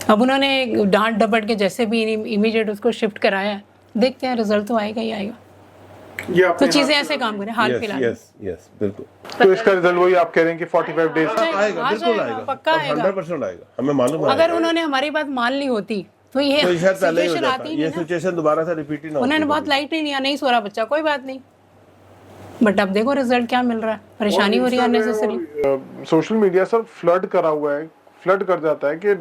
अब उन्होंने डांट डपट के जैसे भी इमीडिएट उसको शिफ्ट कराया, देखते हैं रिजल्ट तो आएगा ही आएगा। तो चीजें ऐसे काम करें हाल फिलहाल। यस बिल्कुल। तो इसका रिजल्ट वही आप कह रहे हैं कि 45 डेज आएगा, बिल्कुल आएगा, पक्का आएगा, 100% आएगा, हमें मालूम है। अगर उन्होंने हमारी बात मान ली होती तो ये सिचुएशन आती ही ये सिचुएशन दोबारा से रिपीट ही ना। उन्होंने बहुत लाइटली लिया, नहीं सो रहा बच्चा कोई बात नहीं, बट अब देखो रिजल्ट क्या मिल रहा है, परेशानी हो रही है unnecessary. Social media sir flood करा हुआ है, फ्लड कर जाता है कि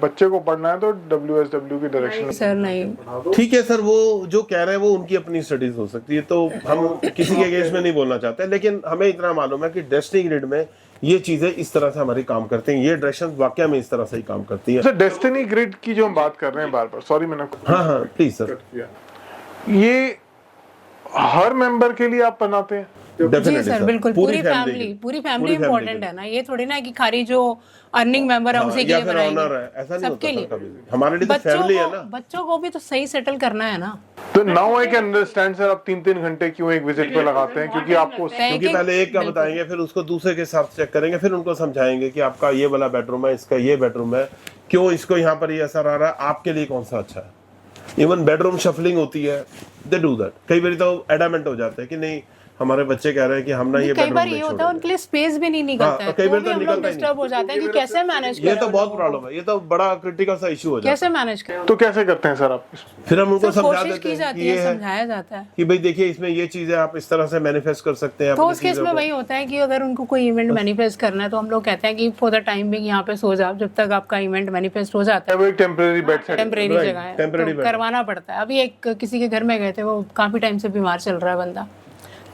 बच्चे को पढ़ना है तो WSW की डायरेक्शन। सर नहीं, ठीक है सर, वो जो कह रहे हैं वो उनकी अपनी स्टडीज हो सकती है, तो हम किसी के अगेंस्ट में नहीं बोलना चाहते, लेकिन हमें इतना मालूम है कि डेस्टिनी ग्रिड में ये चीजें इस तरह से हमारी काम करती हैं, ये डायरेक्शन वाकई में इस तरह से ही काम करती है। सर डेस्टिनी ग्रिड की जो हम बात कर रहे हैं बार बार, सॉरी मैंने हाँ प्लीज सर, ये हर मेंबर के लिए आप बनाते हैं? जी सर बिल्कुल, पूरी फैमिली इम्पोर्टेंट है ना, ये थोड़ी ना कि खाली जो अर्निंग मेंबर है उसी के लिए बनाएंगे, ऐसा नहीं सबके लिए। हमारे लिए तो फैमिली है ना। बच्चों को भी तो सही सेटल करना है ना। तो now I can understand sir आप 3-3 घंटे क्यों एक विजिट पे लगाते हैं, क्योंकि आपको क्योंकि पहले एक का बताएंगे फिर उसको दूसरे के साथ चेक करेंगे, फिर उनको समझाएंगे कि आपका ये वाला बेडरूम है, इसका ये बेडरूम है, क्यों इसको यहाँ पर ये असर आ रहा है, आपके लिए कौन सा अच्छा है। इवन बेडरूम शफलिंग होती है, दे डू दैट। कई बार तो एडामेंट हो जाते हैं कि नहीं हमारे बच्चे कह रहे हैं कि हम ना ये कई बार ये होता है उनके लिए स्पेस भी नहीं निकलता है, कई बार तो हम लोग डिस्टर्ब हो जाते हैं कि कैसे मैनेज करें। ये तो बहुत प्रॉब्लम है, ये तो बड़ा क्रिटिकल सा इशू हो जाता है, कैसे मैनेज करें। तो कैसे करते हैं सर आप? फिर हम उनको समझा कोशिश की जाती है, समझाया जाता है कि भाई देखिए इसमें ये चीजें आप इस तरह से मैनिफेस्ट कर सकते हैं। तो उस केस में वही होता है कि अगर उनको कोई इवेंट मैनिफेस्ट करना है तो हम लोग कहते हैं कि फॉर द टाइम बिंग यहाँ पे सो जाओ जब तक आपका इवेंट मैनिफेस्ट हो जाता है। टेम्परेरी बेड सेट, टेम्परेरी जगह है, तो करवाना पड़ता है। अभी एक किसी के घर में गए थे, वो काफी टाइम से बीमार चल रहा है बंदा,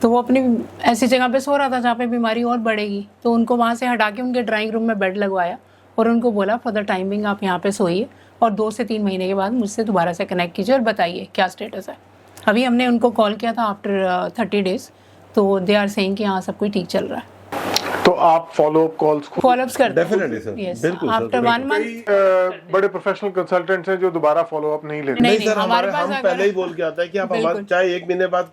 तो वो अपनी ऐसी जगह पे सो रहा था जहाँ पे बीमारी और बढ़ेगी, तो उनको वहाँ से हटा के उनके ड्राइंग रूम में बेड लगवाया और उनको बोला फॉर द टाइमिंग आप यहाँ पे सोइए और 2 से 3 महीने के बाद मुझसे दोबारा से कनेक्ट कीजिए और बताइए क्या स्टेटस है। अभी हमने उनको कॉल किया था आफ्टर 30 डेज, तो दे आर सेइंग कि हाँ सब कुछ ठीक चल रहा है। तो आप फॉलो अप कॉल्स को फॉलोअप्स करते हैं डेफिनेटली सर, Yes, बिल्कुल सर, आफ्टर 1 मंथ कई बड़े प्रोफेशनल कंसल्टेंट्स हैं जो दोबारा फॉलो अप नहीं लेते। नहीं, नहीं सर, हमारे हमारे पास हम अगर- पहले ही बोल के आता है कि आप हमारे बिल्कुल। चाहे 1 महीने बाद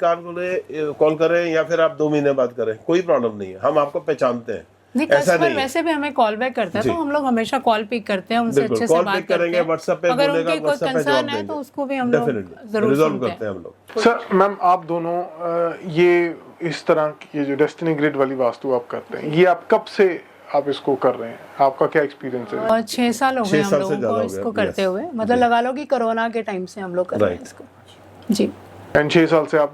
कॉल करें या फिर आप 2 महीने बाद करें, कोई प्रॉब्लम नहीं है, हम आपको पहचानते हैं। नहीं, ऐसा कस्टमर नहीं है। वैसे भी हमें कॉल बैक करता है जी। तो हम लोग हमेशा कॉल पिक करते हैं, उनसे बिल्कुल, अच्छे से कॉल बात पिक करते करेंगे, हैं। व्हाट्सएप पे अगर बोलेगा, उनकी कोई व्हाट्सएप पे कंसर्न जवाब है तो देंगे। उसको भी हम लोग डेफिनेटली जरूर रिजॉल्व सुनते करते हैं। हैं हम लोग। सर मैम आप दोनों ये इस तरह की ये जो डेस्टिनी ग्रिड वाली वास्तु आप करते हैं, ये आप कब से आप इसको कर रहे हैं, आपका क्या एक्सपीरियंस है? और 6 साल हो गए 6 हम साल से लोगों ज्यादा को हो इसको गया, करते yes। हुए, मतलब लगा लो कि कोरोना के टाइम से हम लोग कर रहे हैं Right। इसको। जी, एंड 6 साल से आप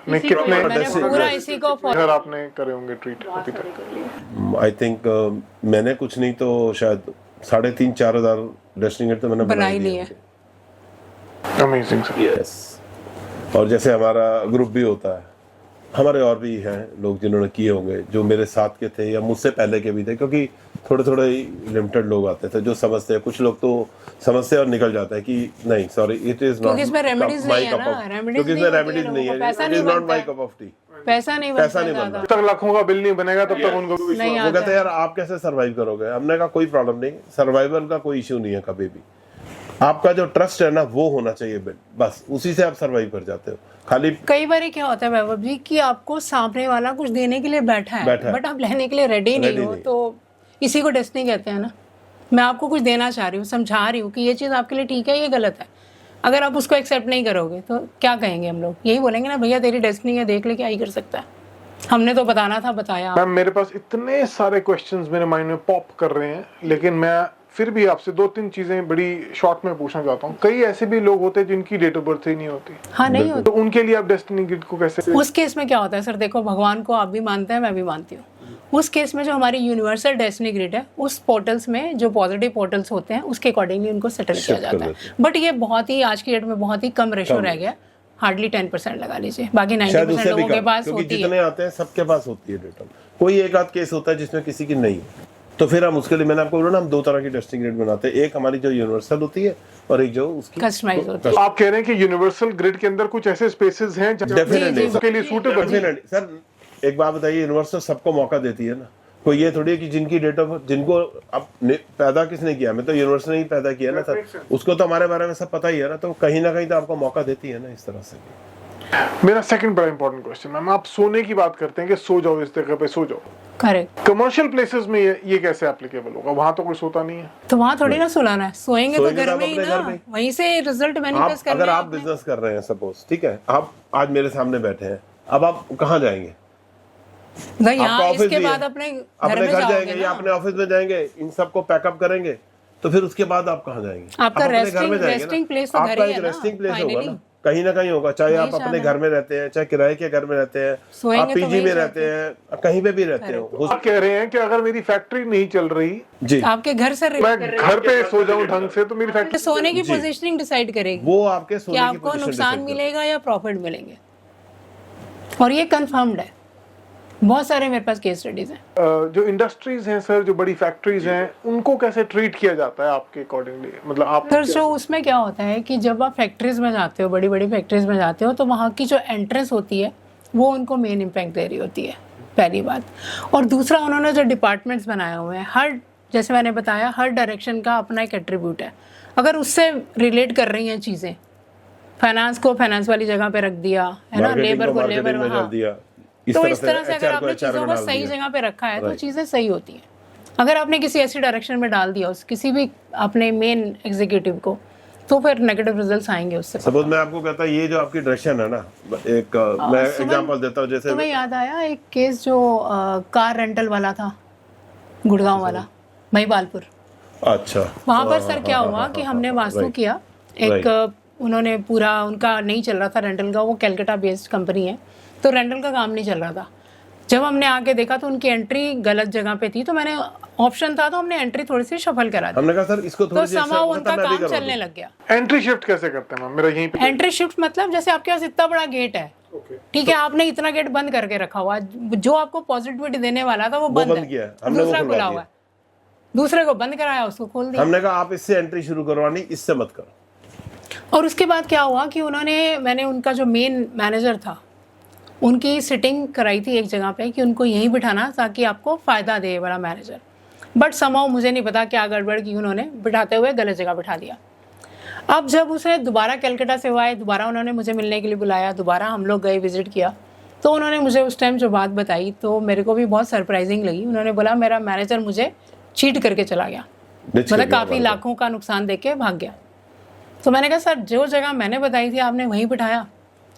ने इसी को कितने मैंने डेस्टिनी पूरा ग्रिड- इसी को घर फॉलो आपने करे होंगे ट्रीट अभी तक? आई थिंक मैंने कुछ नहीं तो शायद 3,500-4 हजार डेस्टिनी ग्रिड तो मैंने बना बना ही ही लिए। लिए अमेजिंग सर। यस। और जैसे हमारा ग्रुप भी होता है, हमारे और भी हैं लोग जिन्होंने किए होंगे, जो मेरे साथ के थे या मुझसे पहले के भी थे, क्योंकि थोड़े थोड़े लिमिटेड लोग आते थे जो समझते हैं। कुछ लोग तो समझते हैं और निकल जाते हैं कि नहीं सॉरी इट इज नॉट, क्योंकि इसमें remedies नहीं है ना, remedies क्योंकि इसमें नहीं होती है रेमेडीज नहीं लोगों है, को, पैसा इट नहीं इज नॉट बनता माय है। Cup of T. पैसा नहीं पैसा बनता नहीं ज़्यादा। बनता। जब तक लाखों का बिल नहीं बनेगा तब तक उनको भी नहीं वो आता कहते हैं यार आप कैसे सरवाइव करोगे? हमने कहा कोई प्रॉब्लम नहीं, सर्वाइवल का कोई इश्यू नहीं है कभी भी। आपका जो ट्रस्ट है ना वो होना चाहिए, बस उसी से आप सरवाइव कर जाते हो। खाली कई बार क्या होता है वैभव जी कि आपको सामने वाला कुछ देने के लिए बैठा है बट आप लेने के लिए रेडी नहीं हो, नहीं। तो इसी को डेस्टिनी कहते हैं ना। मैं आपको कुछ देना चाह रही हूँ, समझा रही हूँ कि ये चीज़ आपके लिए ठीक है, ये गलत है। अगर आप उसको एक्सेप्ट नहीं करोगे तो क्या कहेंगे हम लोग? यही बोलेंगे ना, भैया तेरी डेस्टिनी है, देख ले क्या ही कर सकता है, हमने तो बताना था, बताया। मैम मेरे पास इतने सारे क्वेश्चंस मेरे माइंड में पॉप कर रहे हैं, लेकिन मैं फिर भी आपसे 2-3 चीजें बड़ी शॉर्ट में पूछना चाहता हूँ। कई ऐसे भी लोग होते हैं जिनकी डेट ऑफ बर्थ ही नहीं होती, हाँ, नहीं होता। तो उनके लिए आप डेस्टिनी ग्रिड को कैसे? उस केस में क्या होता है सर, देखो भगवान को आप भी मानते हैं, मैं भी मानती हूँ। उस केस में जो हमारी यूनिवर्सल डेस्टिनी ग्रिड है, उस पोर्टल्स में जो पॉजिटिव पोर्टल्स होते हैं उसके अकॉर्डिंगली उनको सेटल किया Shift कर जाता है। देते बट ये बहुत ही आज की डेट में बहुत ही कम रेशो रह गया, हार्डली 10% लगा लीजिए, बाकी शायद 90% उससे भी लोगों के कम, पास क्योंकि होती है। जितने आते हैं सबके पास होती है डेटा। कोई एक आध केस होता है जिसमें किसी की नहीं है, तो फिर हम उसके लिए, मैंने आपको बोला ना, हम 2 तरह की डेस्टिनी ग्रिड बनाते हैं। एक हमारी जो यूनिवर्सल होती है और एक जो उसकी कस्टमाइज होती है। तो आप कह रहे हैं कि यूनिवर्सल ग्रिड के अंदर कुछ ऐसे स्पेसेस हैं Definitely, उसके लिए सूटेबल? Definitely sir. एक बात बताइए, यूनिवर्सल सबको मौका देती है ना, कोई ये थोड़ी है कि जिनकी डेट ऑफ, जिनको अब पैदा किसने किया, हमें तो यूनिवर्सल ने ही पैदा किया ना सर, उसको तो हमारे बारे में सब पता ही है ना, तो कहीं ना कहीं तो आपको मौका देती है ना इस तरह से। मेरा सेकंड बड़ा इंपॉर्टेंट क्वेश्चन मैम, आप सोने की बात करते हैं कि सो जाओ इस जगह पे सो जाओ, करेक्ट। कमर्शियल प्लेसेस में ये कैसे एप्लीकेबल होगा? वहां तो कोई सोता नहीं है। तो वहाँ थोड़ी ना सुलाना है, सोएंगे तो सोएंगे तो घर आप में ही अपने ना, घर में ही। वहीं से रिजल्ट आप मैनिफेस्ट करना अगर है आप आपने। बिजनेस कर रहे हैं सपोज, ठीक है, आप आज मेरे सामने बैठे हैं, अब आप कहाँ जाएंगे? तो यहाँ आपका ऑफिस इसके भी है। बाद अपने घर अपने में घर जाओगे जाएंगे या ना। अपने ऑफिस में जाएंगे, इन सबको पैकअप करेंगे, तो फिर उसके बाद आप कहाँ जाएंगे? आपका आप अपने घर resting- में जाएंगे ना। resting place तो घर आपका ही एक है ना, रेस्टिंग प्लेस होगा finally। ना, कहीं ना कहीं होगा, चाहे वही आप अपने जाना घर में रहते हैं, चाहे किराए के घर में रहते हैं, सोएंगे आप तो पीजी वहीं में जाके। रहते हैं, कहीं पे भी रहते हो। आप कह रहे हैं कि अगर मेरी फैक्ट्री नहीं चल रही, जी, आपके घर से मैं घर पे सो जाऊं ढंग से, तो मेरी फैक्ट्री सोने की पोजीशनिंग डिसाइड करेगी वो आपके कि सोने की आपको पोजीशन नुकसान डिसाइड मिलेगा या प्रॉफिट मिलेंगे, और ये कंफर्म्ड है। बहुत सारे मेरे पास केस स्टडीज हैं। जो इंडस्ट्रीज हैं सर, जो बड़ी फैक्ट्रीज हैं, उनको कैसे ट्रीट किया जाता है आपके अकॉर्डिंगली? मतलब आप सर जो उसमें क्या होता है कि जब आप फैक्ट्रीज में जाते हो, बड़ी बड़ी फैक्ट्रीज में जाते हो, तो वहाँ की जो एंट्रेंस होती है वो उनको मेन इम्पैक्ट दे रही होती है, पहली बात। और दूसरा, उन्होंने जो डिपार्टमेंट्स बनाए हुए हैं, हर, जैसे मैंने बताया, हर डायरेक्शन का अपना एक एट्रीब्यूट है। अगर उससे रिलेट कर रही हैं चीज़ें, फाइनेंस को फाइनेंस वाली जगह पे रख दिया है ना, लेबर को लेबर में डाल वहाँ, दिया, तो इस तरह से अगर HR को आपने HR चीज़ों में को डाल सही दिया। जगह पे रखा है तो Right. चीज़ें सही होती हैं। अगर आपने किसी ऐसी डायरेक्शन में डाल दिया उस किसी भी अपने मेन एग्जीक्यूटिव को, तो फिर नेगेटिव रिजल्ट्स आएंगे उससे। सपोज मैं आपको कहता ये जो आपकी डायरेक्शन है ना, एक मैं सुमन, एग्जांपल देता हूँ, जैसे तुम्हें याद आया एक केस जो कार रेंटल वाला था, गुड़गांव वाला, महिपालपुर। अच्छा, वहाँ पर सर क्या हुआ कि हमने वास्तु right. किया, एक उन्होंने पूरा, उनका नहीं चल रहा था रेंटल का, वो कैलकाटा बेस्ड कंपनी है, तो रेंटल का काम नहीं चल रहा था। जब हमने आके देखा तो उनकी एंट्री गलत जगह पे थी, तो मैंने ऑप्शन था तो हमने एंट्री थोड़ी सी शफल करा दी, हमने कहा सर इसको तो थोड़ी सी समाव extra उनका करता, मैं भी काम करवा चलने दूं। लग गया। एंट्री शिफ्ट कैसे करते हैं मैम? मेरा यहीं पे एंट्री शिफ्ट मतलब जैसे आपके पास इतना बड़ा गेट है, ठीक है, आपने इतना गेट बंद करके रखा हुआ, जो आपको पॉजिटिविटी देने वाला था वो बंद बंद किया है, है, हमने वो दूसरा खुलवा खुला दिया। हुआ है, दूसरे को बंद कराया, उसको खोल दिया। हमने कहा आप इससे एंट्री शुरू करवानी, इससे मत करो। और उसके बाद क्या हुआ कि उन्होंने, मैंने उनका जो मेन मैनेजर था उनकी सिटिंग कराई थी एक जगह पे कि उनको यहीं बिठाना ताकि आपको फ़ायदा दे ये वाला मैनेजर। बट समाउ मुझे नहीं पता क्या गड़बड़ की उन्होंने, बिठाते हुए गलत जगह बिठा दिया। अब जब उसने दोबारा कलकत्ता से हुआ है, दोबारा उन्होंने मुझे मिलने के लिए बुलाया, दोबारा हम लोग गए, विजिट किया, तो उन्होंने मुझे उस टाइम जो बात बताई तो मेरे को भी बहुत सरप्राइजिंग लगी। उन्होंने बोला मेरा मैनेजर मुझे चीट करके चला गया, मतलब काफ़ी लाखों का नुकसान देके भाग गया। तो मैंने कहा सर जो जगह मैंने बताई थी आपने वहीं बिठाया?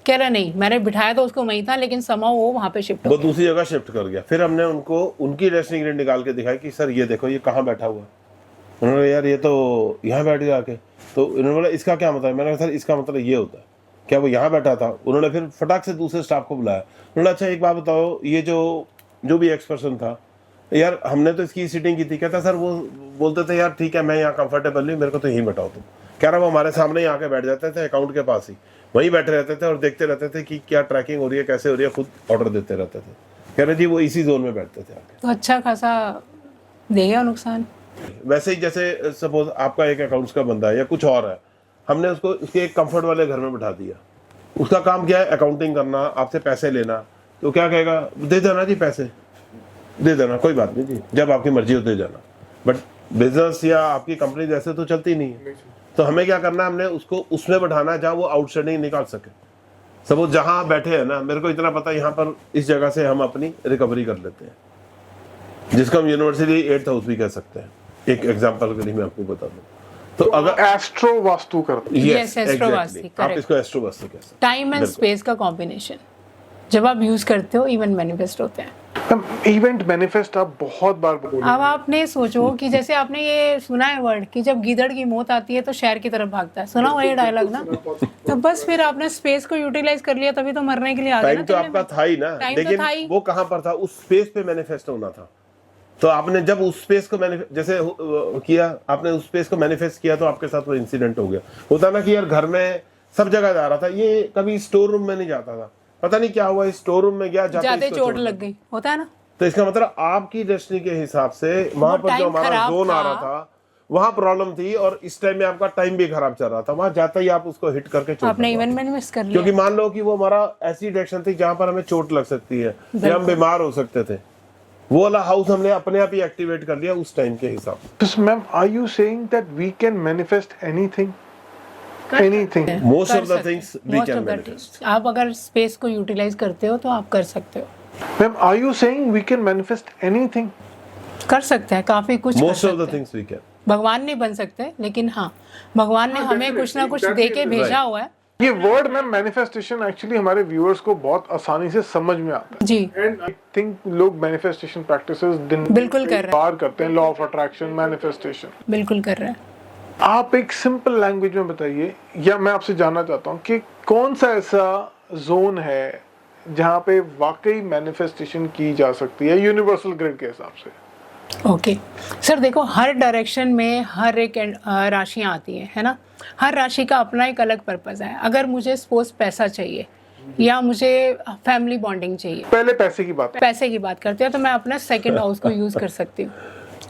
कह रहा नहीं, मैंने बिठाया तो उसको वहीं था लेकिन समाउ वो वहाँ पे शिफ्ट हो वो गया। दूसरी जगह शिफ्ट कर गया। फिर हमने उनको उनकी डेस्टिनी ग्रेड निकाल के दिखाई कि सर ये देखो ये कहाँ बैठा हुआ है। उन्होंने यार ये तो यहाँ बैठ गया आके। तो उन्होंने बोला इसका क्या मतलब है? मैंने कहा सर इसका मतलब ये होता है। क्या वो यहाँ बैठा था? उन्होंने फिर फटाक से दूसरे स्टाफ को बुलाया। उन्होंने अच्छा एक बात बताओ, ये जो भी एक्स पर्सन था यार हमने तो इसकी सीटिंग की थी। कहता सर वो बोलते थे यार ठीक है मैं यहाँ कंफर्टेबल नहीं, मेरे को तो यहीं बैठाओ तुम। कह रहा वो हमारे सामने ही आके बैठ जाते थे, अकाउंट के पास ही वहीं बैठे रहते थे और देखते रहते थे कि क्या ट्रैकिंग हो रही है, कैसे हो रही है, खुद ऑर्डर देते रहते थे। कह रहे जी वो इसी जोन में बैठते थे आके। तो अच्छा खासा दे गया नुकसान। वैसे ही जैसे सपोज आपका एक अकाउंट्स का बंदा है या कुछ और है, हमने उसको उसके एक कंफर्ट वाले घर में बैठा दिया। उसका काम क्या है? अकाउंटिंग करना, आपसे पैसे लेना। तो क्या कहेगा? दे देना जी, पैसे दे देना, कोई बात नहीं जी, जब आपकी मर्जी हो दे जाना। बट बिजनेस या आपकी कंपनी जैसे तो चलती नहीं है। तो हमें क्या करना है? हमने उसको उसमें बैठाना है जहाँ वो आउटस्टैंडिंग निकाल सके। सपोज जहाँ बैठे हैं ना, मेरे को इतना पता है यहाँ पर इस जगह से हम अपनी रिकवरी कर लेते हैं, जिसको हम यूनिवर्सिटी 8th हाउस भी कह सकते हैं। एक एग्जांपल के लिए मैं आपको बता दूं तो अगर एस्ट्रो वास्तु करते हैं। Yes, एस्ट्रो वास्तु, आप correct। इसको एस्ट्रो वास्तु कह सकते टाइम एंड स्पेस का कॉम्बिनेशन जब आप यूज करते हो इवेंट मैनिफेस्ट होते हैं। इवेंट मैनिफेस्ट आप बहुत बार बोले। अब आपने सोचो कि जैसे आपने ये सुना है वर्ड कि जब गीदड़ की मौत आती है तो शहर की तरफ भागता है, सुना हुआ ये डायलॉग ना? तो बस फिर आपने स्पेस को यूटिलाइज कर लिया तभी तो मरने के लिए आ गए टाइम ना। तो आपका था ही ना, टाइम तो लेकिन था ही। वो कहाँ पर था? उस स्पेस पे मैनिफेस्ट होना था। तो आपने जब उस स्पेस को जैसे किया, आपने उस स्पेस को मैनिफेस्ट किया तो आपके साथ वो इंसिडेंट हो गया। होता ना कि यार घर में सब जगह जा रहा था, ये कभी स्टोर रूम में नहीं जाता था, पता नहीं क्या हुआ स्टोर रूम में गया, जाते चोट लग गई, होता है ना? तो इसका मतलब आपकी डेस्टिनी के हिसाब से वहां पर जो हमारा जोन आ रहा था वहां प्रॉब्लम थी, और इस टाइम में आपका टाइम भी खराब चल रहा था। वहां जाता ही आप उसको हिट करके चोट आपने लगवा इवेंट मैनिफेस्ट कर लिया। क्योंकि मान लो कि वो हमारा ऐसी डायरेक्शन थी जहां पर हमें चोट लग सकती है या हम बीमार हो सकते थे, वो वाला हाउस हमने अपने आप ही एक्टिवेट कर लिया उस टाइम के हिसाब से। Ma'am are you saying that we can manifest anything? Anything? Most कर ऑफ द सकते थिंग्स हैं। We Most can of the manifest. things। आप अगर स्पेस को यूटिलाइज करते हो तो आप कर सकते हो। Ma'am are you saying we can manifest anything? कर सकते हैं, काफी कुछ कर मोस्ट ऑफ द सकते हैं। Things we can. भगवान नहीं बन सकते लेकिन हाँ भगवान ने हमें कुछ ना कुछ दे के भेजा हुआ है। ये वर्ड में मैनिफेस्टेशन एक्चुअली हमारे व्यूअर्स को बहुत आसानी से समझ में आता है। जी एंड आई थिंक लोग मैनिफेस्टेशन प्रैक्टिसेस दिन बिल्कुल कर रहे हैं। बार करते हैं, लॉ ऑफ अट्रैक्शन, मैनिफेस्टेशन। बिल्कुल कर रहे हैं। आप एक सिंपल लैंग्वेज में बताइए, या मैं आपसे जानना चाहता हूँ कि कौन सा ऐसा जोन है जहाँ पे वाकई मैनिफेस्टेशन की जा सकती है यूनिवर्सल ग्रिड के हिसाब से? ओके सर, देखो हर डायरेक्शन में हर एक राशियाँ आती हैं, है ना? हर राशि का अपना एक अलग पर्पस है। अगर मुझे सपोज पैसा चाहिए या मुझे फैमिली बॉन्डिंग चाहिए, पहले पैसे की बात। पैसे की बात करते हैं तो मैं अपना सेकंड हाउस को यूज़ कर सकती हूँ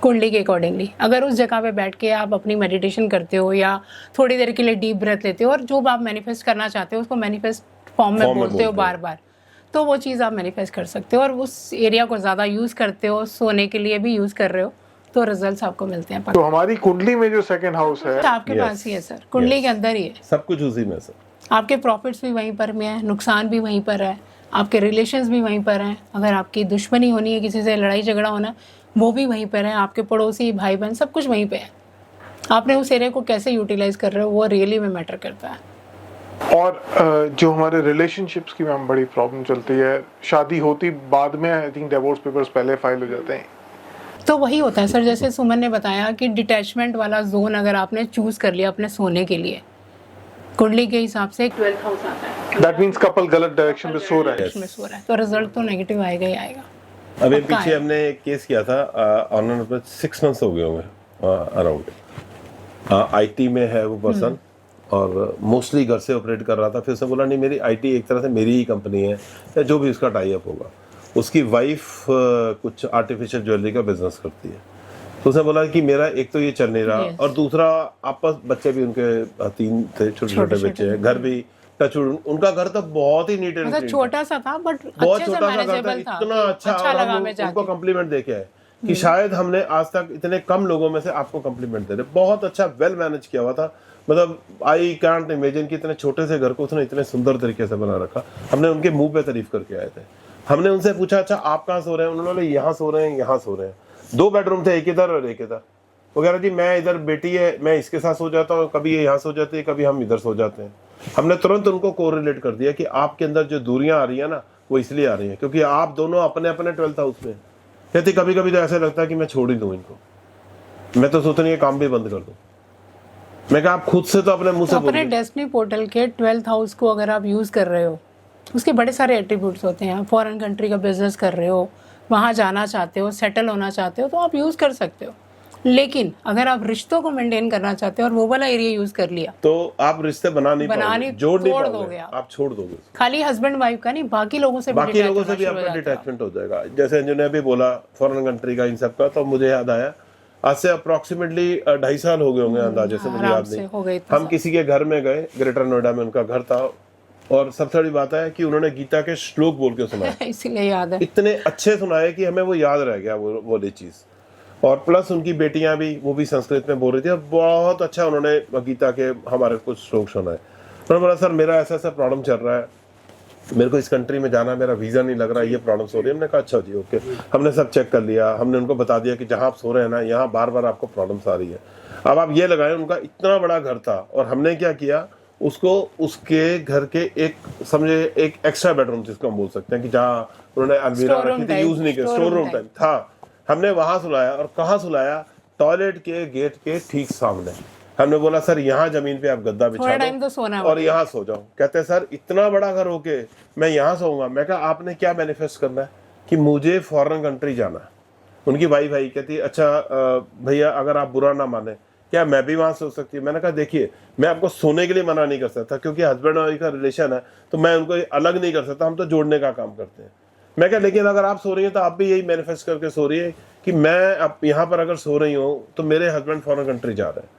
कुंडली के अकॉर्डिंगली। अगर उस जगह पे बैठ के आप अपनी मेडिटेशन करते हो या थोड़ी देर के लिए डीप ब्रेथ लेते हो और जो आप मैनिफेस्ट करना चाहते हो उसको मैनिफेस्ट फॉर्म में बोलते हो बार बार, तो वो चीज़ आप मैनिफेस्ट कर सकते हो। और उस एरिया को ज़्यादा यूज़ करते हो, सोने के लिए भी यूज़ कर रहे हो, तो रिजल्ट्स आपको मिलते हैं। तो हमारी कुंडली में जो सेकंड हाउस है आपके पास ही है सर, कुंडली के अंदर ही है। सब कुछ उसी में सर। आपके प्रॉफिट्स भी वहीं पर में है, नुकसान भी वहीं पर है, आपके रिलेशंस भी वहीं पर हैं। अगर आपकी दुश्मनी होनी है, किसी से लड़ाई झगड़ा होना, वो भी वहीं पर है। आपके पड़ोसी भाई बहन सब कुछ वहीं पे है। आपने उस एरिया को कैसे यूटिलाइज कर रहे हो वो रियली में मैटर करता है। और जो हमारे रिलेशनशिप्स की मैम बड़ी प्रॉब्लम चलती है, शादी होती बाद में, आई थिंक डिवोर्स पेपर्स पहले फाइल हो जाते हैं। तो वही होता है सर, जैसे सुमन ने बताया कि डिटैचमेंट वाला जोन अगर आपने चूज कर लिया अपने सोने के लिए, कुंडली के हिसाब से 12th हाउस आता है, दैट मींस कपल गलत डायरेक्शन में सो रहा है। में सो रहा है, तो रिजल्ट तो नेगेटिव आएगा ही आएगा। अभी पीछे हमने एक केस किया था ऑन एंड ऑफ 6 मंथ्स हो गए होंगे अराउंड। आईटी में है वो पर्सन और मोस्टली घर से ऑपरेट कर रहा था। फिर उसने बोला नहीं मेरी आईटी एक तरह से मेरी ही कंपनी है या जो भी उसका टाई अप होगा। उसकी वाइफ कुछ आर्टिफिशियल ज्वेलरी का बिजनेस करती है। तो उसने बोला कि मेरा एक तो ये चल नहीं रहा और दूसरा आपस बच्चे भी उनके 3 थे, छोटे छोटे बच्चे हैं, घर भी टचवुड, उनका घर तो बहुत ही नीट एंड मतलब क्लीन, छोटा सा था बट बहुत अच्छे से छोटा सा घर था, मैनेजेबल था, इतना अच्छा, अच्छा और लगा हम मैं उनको जाके। कम्प्लीमेंट देके आए कि शायद हमने आज तक इतने कम लोगों में से आपको कम्प्लीमेंट दे रहे, बहुत अच्छा वेल मैनेज किया हुआ था। मतलब आई कांट इमेजिन कि इतने छोटे से घर को उसने इतने सुंदर तरीके से बना रखा। हमने उनके मुंह पे तारीफ करके आए थे। हमने उनसे पूछा अच्छा आप कहाँ सो रहे हैं, उन्होंने यहाँ सो रहे हैं, यहाँ सो रहे हैं। 2 बेडरूम थे, एक इधर और एक इधर। वो कह रहे जी मैं इधर, बेटी है मैं इसके साथ सो जाता हूँ, कभी ये यहाँ सो जाती है, कभी हम इधर सो जाते हैं। हमने तुरंत उनको कोरिलेट कर दिया कि आपके अंदर जो दूरियां आ रही है ना, वो इसलिए आ रही है क्योंकि आप दोनों अपने अपने 12th हाउस में। कहती कभी कभी तो ऐसा लगता है कि मैं छोड़ ही दूं इनको, मैं तो सोचती नहीं काम भी बंद कर दूं। मैं कहा आप खुद से तो अपने मुंह से अपने बोलिए। डेस्टिनी पोर्टल के 12th हाउस को अगर आप यूज़ कर रहे हो, उसके बड़े सारे एट्रीब्यूट्स होते हैं। फॉरेन कंट्री का बिजनेस कर रहे हो, वहाँ जाना चाहते हो, सेटल होना चाहते हो, तो आप यूज़ कर सकते हो। लेकिन अगर आप रिश्तों को मेंटेन करना चाहते हो और वो वाला एरिया यूज़ कर लिया, तो आप रिश्ते बना नहीं पाओगे, जोड़ नहीं तोड़ पाओगे, दोगे आप छोड़ दोगे। खाली हस्बैंड वाइफ का नहीं, बाकी लोगों से भी बाकी detach लोगों से होना भी शुरू हो आपका जाते हो। डिटैचमेंट हो जाएगा। जैसे अंजू ने अभी बोला फॉरेन कंट्री का, इन सब का, तो मुझे याद आया आज से अप्रोक्सीमेटली 2.5 साल हो गए होंगे अंदाजे से, मुझे आराम याद से नहीं। हो गए इतना हम किसी के घर में गए, ग्रेटर नोएडा में उनका घर था, और सबसे बड़ी बात है कि उन्होंने गीता के श्लोक बोल के सुनाए। इसीलिए याद है। इतने अच्छे सुनाए कि हमें वो याद रह गया वो वाली चीज। और प्लस उनकी बेटियां भी, वो भी संस्कृत में बोल रही थी, और बहुत अच्छा उन्होंने गीता के हमारे कुछ श्लोक सुनाए। उन्होंने बोला सर मेरा ऐसा ऐसा प्रॉब्लम चल रहा है, मेरे को इस कंट्री में जाना, मेरा वीजा नहीं लग रहा, ये प्रॉब्लम्स हो रही है। हमने कहा अच्छा जी ओके। हमने सब चेक कर लिया, हमने उनको बता दिया कि जहाँ आप सो रहे हैं ना, यहाँ बार बार आपको प्रॉब्लम्स आ रही है। अब आप ये लगाएं, उनका इतना बड़ा घर था और हमने क्या किया, उसको उसके घर के एक समझे एक एक्स्ट्रा बेडरूम जिसको हम बोल सकते हैं कि जहाँ उन्होंने अलमीरा रखी थी, यूज नहीं किया, स्टोर रूम टाइप था, हमने वहां सुलाया। और कहाँ सुलाया, टॉयलेट के गेट के ठीक सामने। हमने बोला सर यहाँ जमीन पे आप गद्दा बिछा टाइम तो दो सोना और यहाँ सो जाओ। कहते हैं सर इतना बड़ा घर होके मैं यहाँ सोऊंगा। मैं कहा आपने क्या मैनिफेस्ट करना है कि मुझे फॉरेन कंट्री जाना है। उनकी वाइफ आई, कहती अच्छा भैया अगर आप बुरा ना माने, क्या मैं भी वहां सो सकती हूँ। मैंने कहा देखिए मैं आपको सोने के लिए मना नहीं कर सकता, क्योंकि हस्बैंड वाइफ का रिलेशन है तो मैं उनको अलग नहीं कर सकता, हम तो जोड़ने का काम करते हैं। मैं क्या, लेकिन अगर आप सो रही हैं तो आप भी यही मैनिफेस्ट करके सो रही है कि मैं अब यहाँ पर अगर सो रही हूँ तो मेरे हस्बैंड फॉरेन कंट्री जा रहे हैं।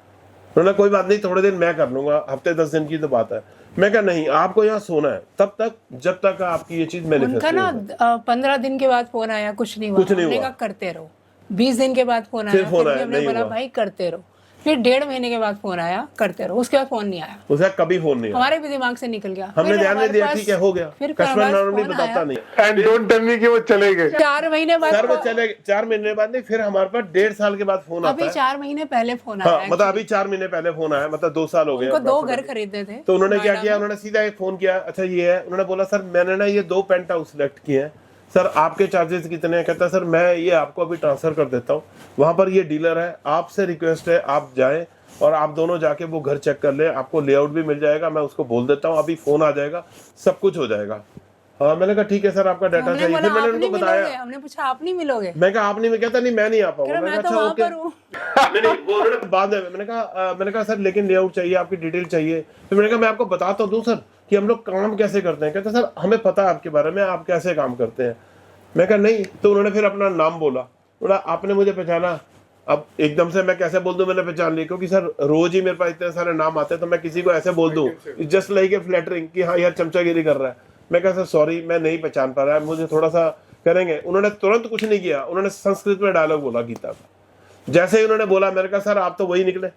उन्होंने कोई बात नहीं, थोड़े दिन मैं कर लूंगा, हफ्ते 10 दिन की तो बात है। मैं क्या नहीं, आपको यहाँ सोना है तब तक जब तक आपकी ये चीज मैनिफेस्ट उनका नहीं ना होगी। 15 दिन के बाद फोन आया, कुछ नहीं हुआ, कुछ नहीं हमने हुआ। कहा करते रहो। 20 दिन के बाद फोन फिर आया, फोन फिर भी आया, हमने नहीं बोला हुआ। भाई करते रहो। फिर 1.5 महीने के बाद फोन आया, करते रहो। उसके बाद फोन नहीं आया, उसे कभी फोन नहीं आया। हमारे भी दिमाग से निकल गया। हमने फिर ध्यान नहीं हमारे दिया, पास- ठीक है हो गया, फिर कस्टमर हमारे पास नॉर्मली फोन बताता आया। नहीं। एंड डोंट टेल मी कि वो चले गए। 4 महीने बाद सर वो चले 4 महीने बाद नहीं, फिर हमारे पास 1.5 साल के बाद फोन आता अभी है। 4 महीने पहले फोन हाँ आया। मतलब अभी 4 महीने पहले फोन आया, मतलब 2 साल हो गए। उनको 2 घर खरीदे थे। तो उन्होंने क्या नोएडा किया, में। उन्होंने सीधा एक फोन किया, अच्छा ये है। उन्होंने बोला सर मैंने ना ये 2 पेंट हाउस सिलेक्ट किए हैं, सर आपके चार्जेस कितने हैं। कहता है सर मैं ये आपको अभी ट्रांसफर कर देता हूँ, वहां पर ये डीलर है, आपसे रिक्वेस्ट है आप जाएं और आप दोनों जाके वो घर चेक कर ले, आपको लेआउट भी मिल जाएगा, मैं उसको बोल देता हूँ, अभी फोन आ जाएगा, सब कुछ हो जाएगा। हाँ मैंने कहा ठीक है सर आपका डाटा हमने चाहिए। बोला फिर मैंने आप उनको नहीं बताया, मिलोगे, हमने पूछा आप नहीं मिलोगे, मैं कहा आप नहीं, मैं कहता नहीं मैं नहीं आ कह रहा पाऊंगा। मैं तो वहां पर हूँ। नहीं वो उन्होंने बाद में मैंने कहा सर लेकिन लेआउट चाहिए, आपकी डिटेल चाहिए। फिर मैंने कहा मैं आपको बताता दूं सर कि हम लोग काम कैसे करते हैं। कहते सर हमें पता है आपके बारे में, आप कैसे काम करते हैं। मैं कहा नहीं। तो उन्होंने फिर अपना नाम बोला, बोला आपने मुझे पहचाना। अब एकदम से मैं कैसे बोल दूं मैंने पहचान लिया, क्योंकि सर रोज ही मेरे पास इतने सारे नाम आते हैं, तो मैं किसी को ऐसे बोल दूं जस्ट लाइक ए फ्लैटरिंग कि हाँ यार चमचागिरी कर रहा है। मैं कहा सर सॉरी मैं नहीं पहचान पा रहा है, मुझे थोड़ा सा करेंगे। उन्होंने तुरंत कुछ नहीं किया, उन्होंने संस्कृत में डायलॉग बोला गीता का। जैसे ही उन्होंने बोला मैंने कहा सर आप तो वही निकले।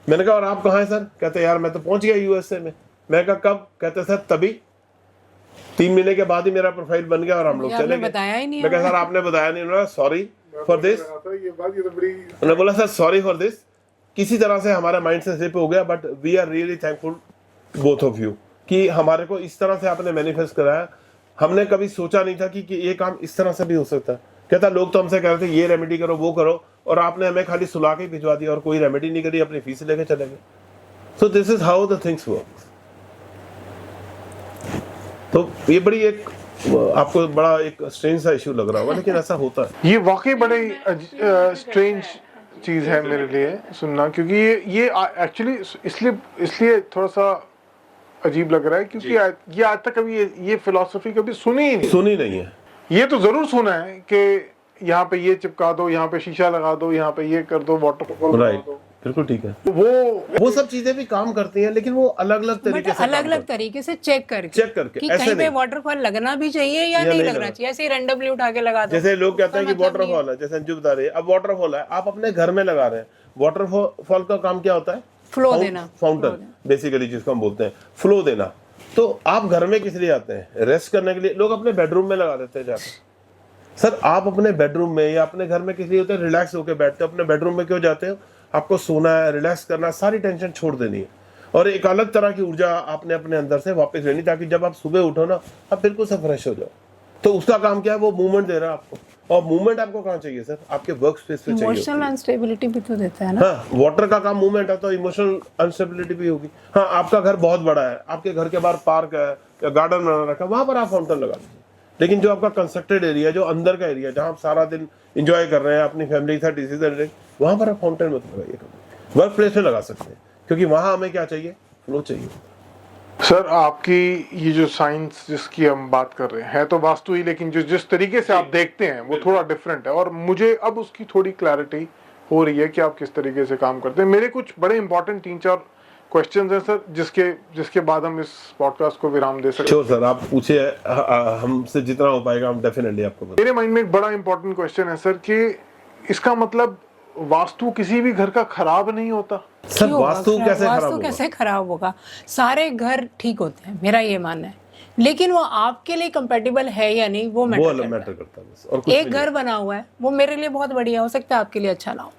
मैंने कहा और आप कहाँ हैं सर। कहते यार मैं तो पहुंच गया यूएसए में। मैं कहा कब। कहते सर तभी 3 महीने के बाद ही मेरा प्रोफाइल बन गया और हम लोग चले गए। बताया ही नहीं। मैं कहा सर आपने बताया नहीं। उन्होंने सॉरी फॉर दिस। उन्होंने बोला सर सॉरी फॉर दिस, किसी तरह से हमारा माइंड से स्लिप हो गया, but we are really thankful both of you कि हमारे को इस तरह से आपने मैनिफेस्ट कराया। हमने कभी सोचा नहीं था कि ये काम इस तरह से भी हो सकता है। कहता लोग तो हमसे कह रहे थे ये रेमेडी करो वो करो, और आपने हमें खाली सुला के भिजवा दिया और कोई रेमेडी नहीं करी, अपनी फीस लेके चले गए। So this is how the things work. तो ये बड़ी एक आपको बड़ा एक स्ट्रेंज सा इशू लग रहा होगा, लेकिन ऐसा होता है। ये वाकई बड़े स्ट्रेंज चीज है मेरे लिए सुनना, क्योंकि ये एक्चुअली इसलिए थोड़ा सा अजीब लग रहा है, क्योंकि ये आज तक कभी ये फिलॉसफी कभी सुनी नहीं है। ये तो जरूर सुना है कि यहाँ पे ये चिपका दो, यहाँ पे शीशा लगा दो, यहाँ पे ये कर दो, वाटरफॉल लगा दो। बिल्कुल ठीक है। वो सब चीजें भी काम करती हैं, लेकिन वो अलग अलग तरीके से अलग अलग तरीके से चेक करके कि ऐसे कहीं पे नहीं। वाटरफॉल लगना भी चाहिए या नहीं लगना चाहिए, ऐसे ही रैंडमली उठा के लगा दो। जैसे लोग कहते हैं कि मतलब वाटरफॉल है, जैसे अंजू बता रही है, अब वाटरफॉल है, आप अपने घर में लगा रहे हैं। वाटरफॉल का काम क्या होता है? फ्लो देना, फाउंटेन बेसिकली जिसको हम बोलते हैं, फ्लो देना। तो आप घर में किस लिए आते हैं? रेस्ट करने के लिए। लोग अपने बेडरूम में लगा देते हैं जाकर। सर आप अपने बेडरूम में या अपने घर में किस लिए होते हैं? रिलैक्स होकर बैठते हो। अपने बेडरूम में क्यों जाते हो? आपको सोना है, रिलैक्स करना, सारी टेंशन छोड़ देनी है और एक अलग तरह की ऊर्जा आपने अपने अंदर से वापस लेनी, ताकि जब आप सुबह उठो ना, आप बिल्कुल से फ्रेश हो जाओ। तो उसका काम क्या है? वो मूवमेंट दे रहा है आपको। और मूवमेंट आपको कहाँ चाहिए सर? आपके वर्क स्पेस पे चाहिए। इमोशनल अनस्टेबिलिटी भी तो देता है ना। हाँ, वाटर का काम मूवमेंट है, तो इमोशनल अनस्टेबिलिटी भी होगी। हाँ, आपका घर बहुत बड़ा है, आपके घर के बाहर पार्क है या गार्डन बना रखा है, वहां पर आप फाउंटेन लगा दीजिए। लेकिन जो आपका कंस्ट्रक्टेड एरिया, जो अंदर का एरिया, जहाँ आप सारा दिन एंजॉय कर रहे हैं अपनी फैमिली के साथ डिसीजन, वहां पर आप फाउंटेन मत लगाइए। वर्क प्लेस में लगा सकते हैं, क्योंकि वहां हमें क्या चाहिए? फ्लो चाहिए। सर आपकी ये जो साइंस जिसकी हम बात कर रहे हैं तो वास्तु ही, लेकिन जो जिस तरीके से आप देखते हैं वो थोड़ा डिफरेंट है और मुझे अब उसकी थोड़ी क्लैरिटी हो रही है कि आप किस तरीके से काम करते हैं। मेरे कुछ बड़े इंपॉर्टेंट 3-4 क्वेश्चंस हैं सर, जिसके बाद हम इस पॉडकास्ट को विराम दे सकते हैं। श्योर सर, आप पूछिए, हमसे जितना हो पाएगा हम डेफिनेटली आपको बताएंगे। मेरे माइंड में एक बड़ा इंपॉर्टेंट क्वेश्चन है सर कि इसका मतलब वास्तु किसी भी घर का खराब नहीं होता। सर वास्तु कैसे खराब होगा? सारे घर ठीक होते हैं, मेरा ये मानना है, लेकिन वो आपके लिए कंपेटेबल है या नहीं वो मैटर करता है। और कुछ एक घर बना हुआ है, वो मेरे लिए बहुत बढ़िया हो सकता है, आपके लिए अच्छा ना हो।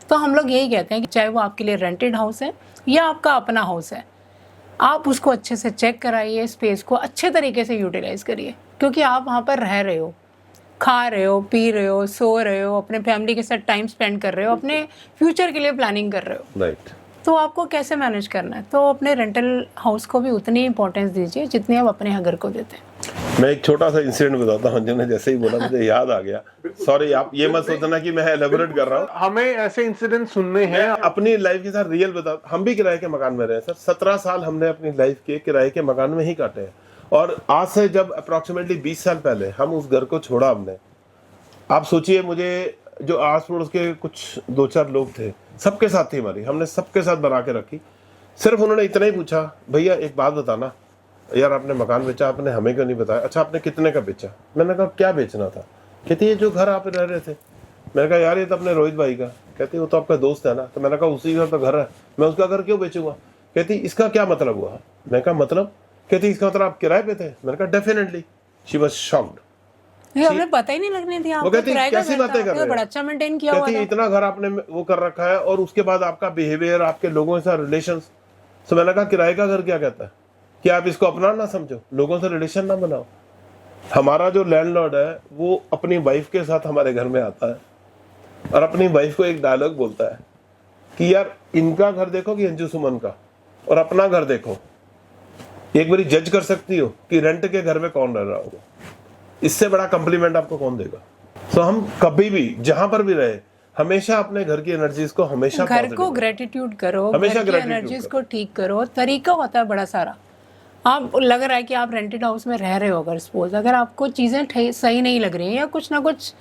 तो हम लोग यही कहते हैं कि चाहे वो आपके लिए रेंटेड हाउस है या आपका अपना हाउस है, आप उसको अच्छे से चेक कराइए, स्पेस को अच्छे तरीके से यूटिलाइज करिए, क्योंकि आप वहाँ पर रह रहे हो, खा रहे हो, पी रहे हो, सो रहे हो, अपने फैमिली के साथ टाइम स्पेंड कर रहे हो, अपने फ्यूचर के लिए प्लानिंग कर रहे हो। राइट। तो आपको कैसे मैनेज करना है? तो अपने रेंटल हाउस को भी उतनी इंपॉर्टेंस दीजिए जितनी आप अपने घर को देते हैं। मैं एक छोटा सा इंसिडेंट बताता हूँ, जिन्होंने जैसे ही बोला मुझे याद आ गया। सॉरी, आप ये मत सोचना कि मैं एलेबोरेट कर रहा हूँ। हमें ऐसे इंसिडेंट सुनने हैं। अपनी लाइफ के साथ रियल बता, हम भी किराए के मकान में रहे सर। 17 साल हमने अपनी लाइफ के किराए के मकान में ही काटे हैं। और आज से जब अप्रोक्सीमेटली 20 साल पहले हम उस घर को छोड़ा हमने, आप सोचिए, मुझे जो आस पड़ोस के कुछ 2-4 लोग थे, सबके साथ थी हमारी, हमने सबके साथ बना के रखी। सिर्फ उन्होंने इतना ही पूछा, भैया एक बात बताना, यार आपने मकान बेचा, आपने हमें क्यों नहीं बताया? अच्छा आपने कितने का बेचा? मैंने कहा क्या बेचना था? कहती है जो घर आप रह रहे थे। मैंने कहा यार ये तो अपने रोहित भाई का। कहती वो तो आपका दोस्त है ना। तो मैंने कहा उसी का तो घर है, मैं उसका घर क्यों बेचूंगा? कहती इसका क्या मतलब हुआ? मैंने कहा मतलब? कहती इसका मतलब आप किराए पे थे। मैंने कहा डेफिनेटली। She was shocked. हमें पता ही नहीं लगने दिया। वो कहती कैसी बातें कर रहे हो? बड़ा अच्छा मेंटेन किया हुआ कहती इतना घर आपने वो कर रखा है और उसके बाद आपका बिहेवियर, आपके लोगों के साथ रिलेशंस। तो मैंने कहा किराए का घर क्या कहता है कि आप इसको अपना ना समझो, लोगों से रिलेशन ना बनाओ। हमारा जो लैंडलॉर्ड है वो अपनी वाइफ के साथ हमारे घर में आता है और अपनी वाइफ को एक डायलॉग बोलता है कि यार इनका घर देखो कि अंजू सुमन का, और अपना घर देखो। एक बारी जज कर सकती हो कि रेंट के घर में कौन रह रहा होगा। इससे बड़ा कॉम्प्लीमेंट आपको कौन देगा? तो हम कभी भी जहां पर भी रहे, हमेशा अपने घर की एनर्जीज को हमेशा घर को ग्रेटिट्यूड करो, हमेशा घर की एनर्जीज को ठीक करो। तरीका होता है बड़ा सारा। आप लग रहा है कि आप रेंटेड हाउस में रह रहे हो, अगर सपोज अगर आपको चीज़ें सही नहीं लग रही हैं या कुछ ना कुछ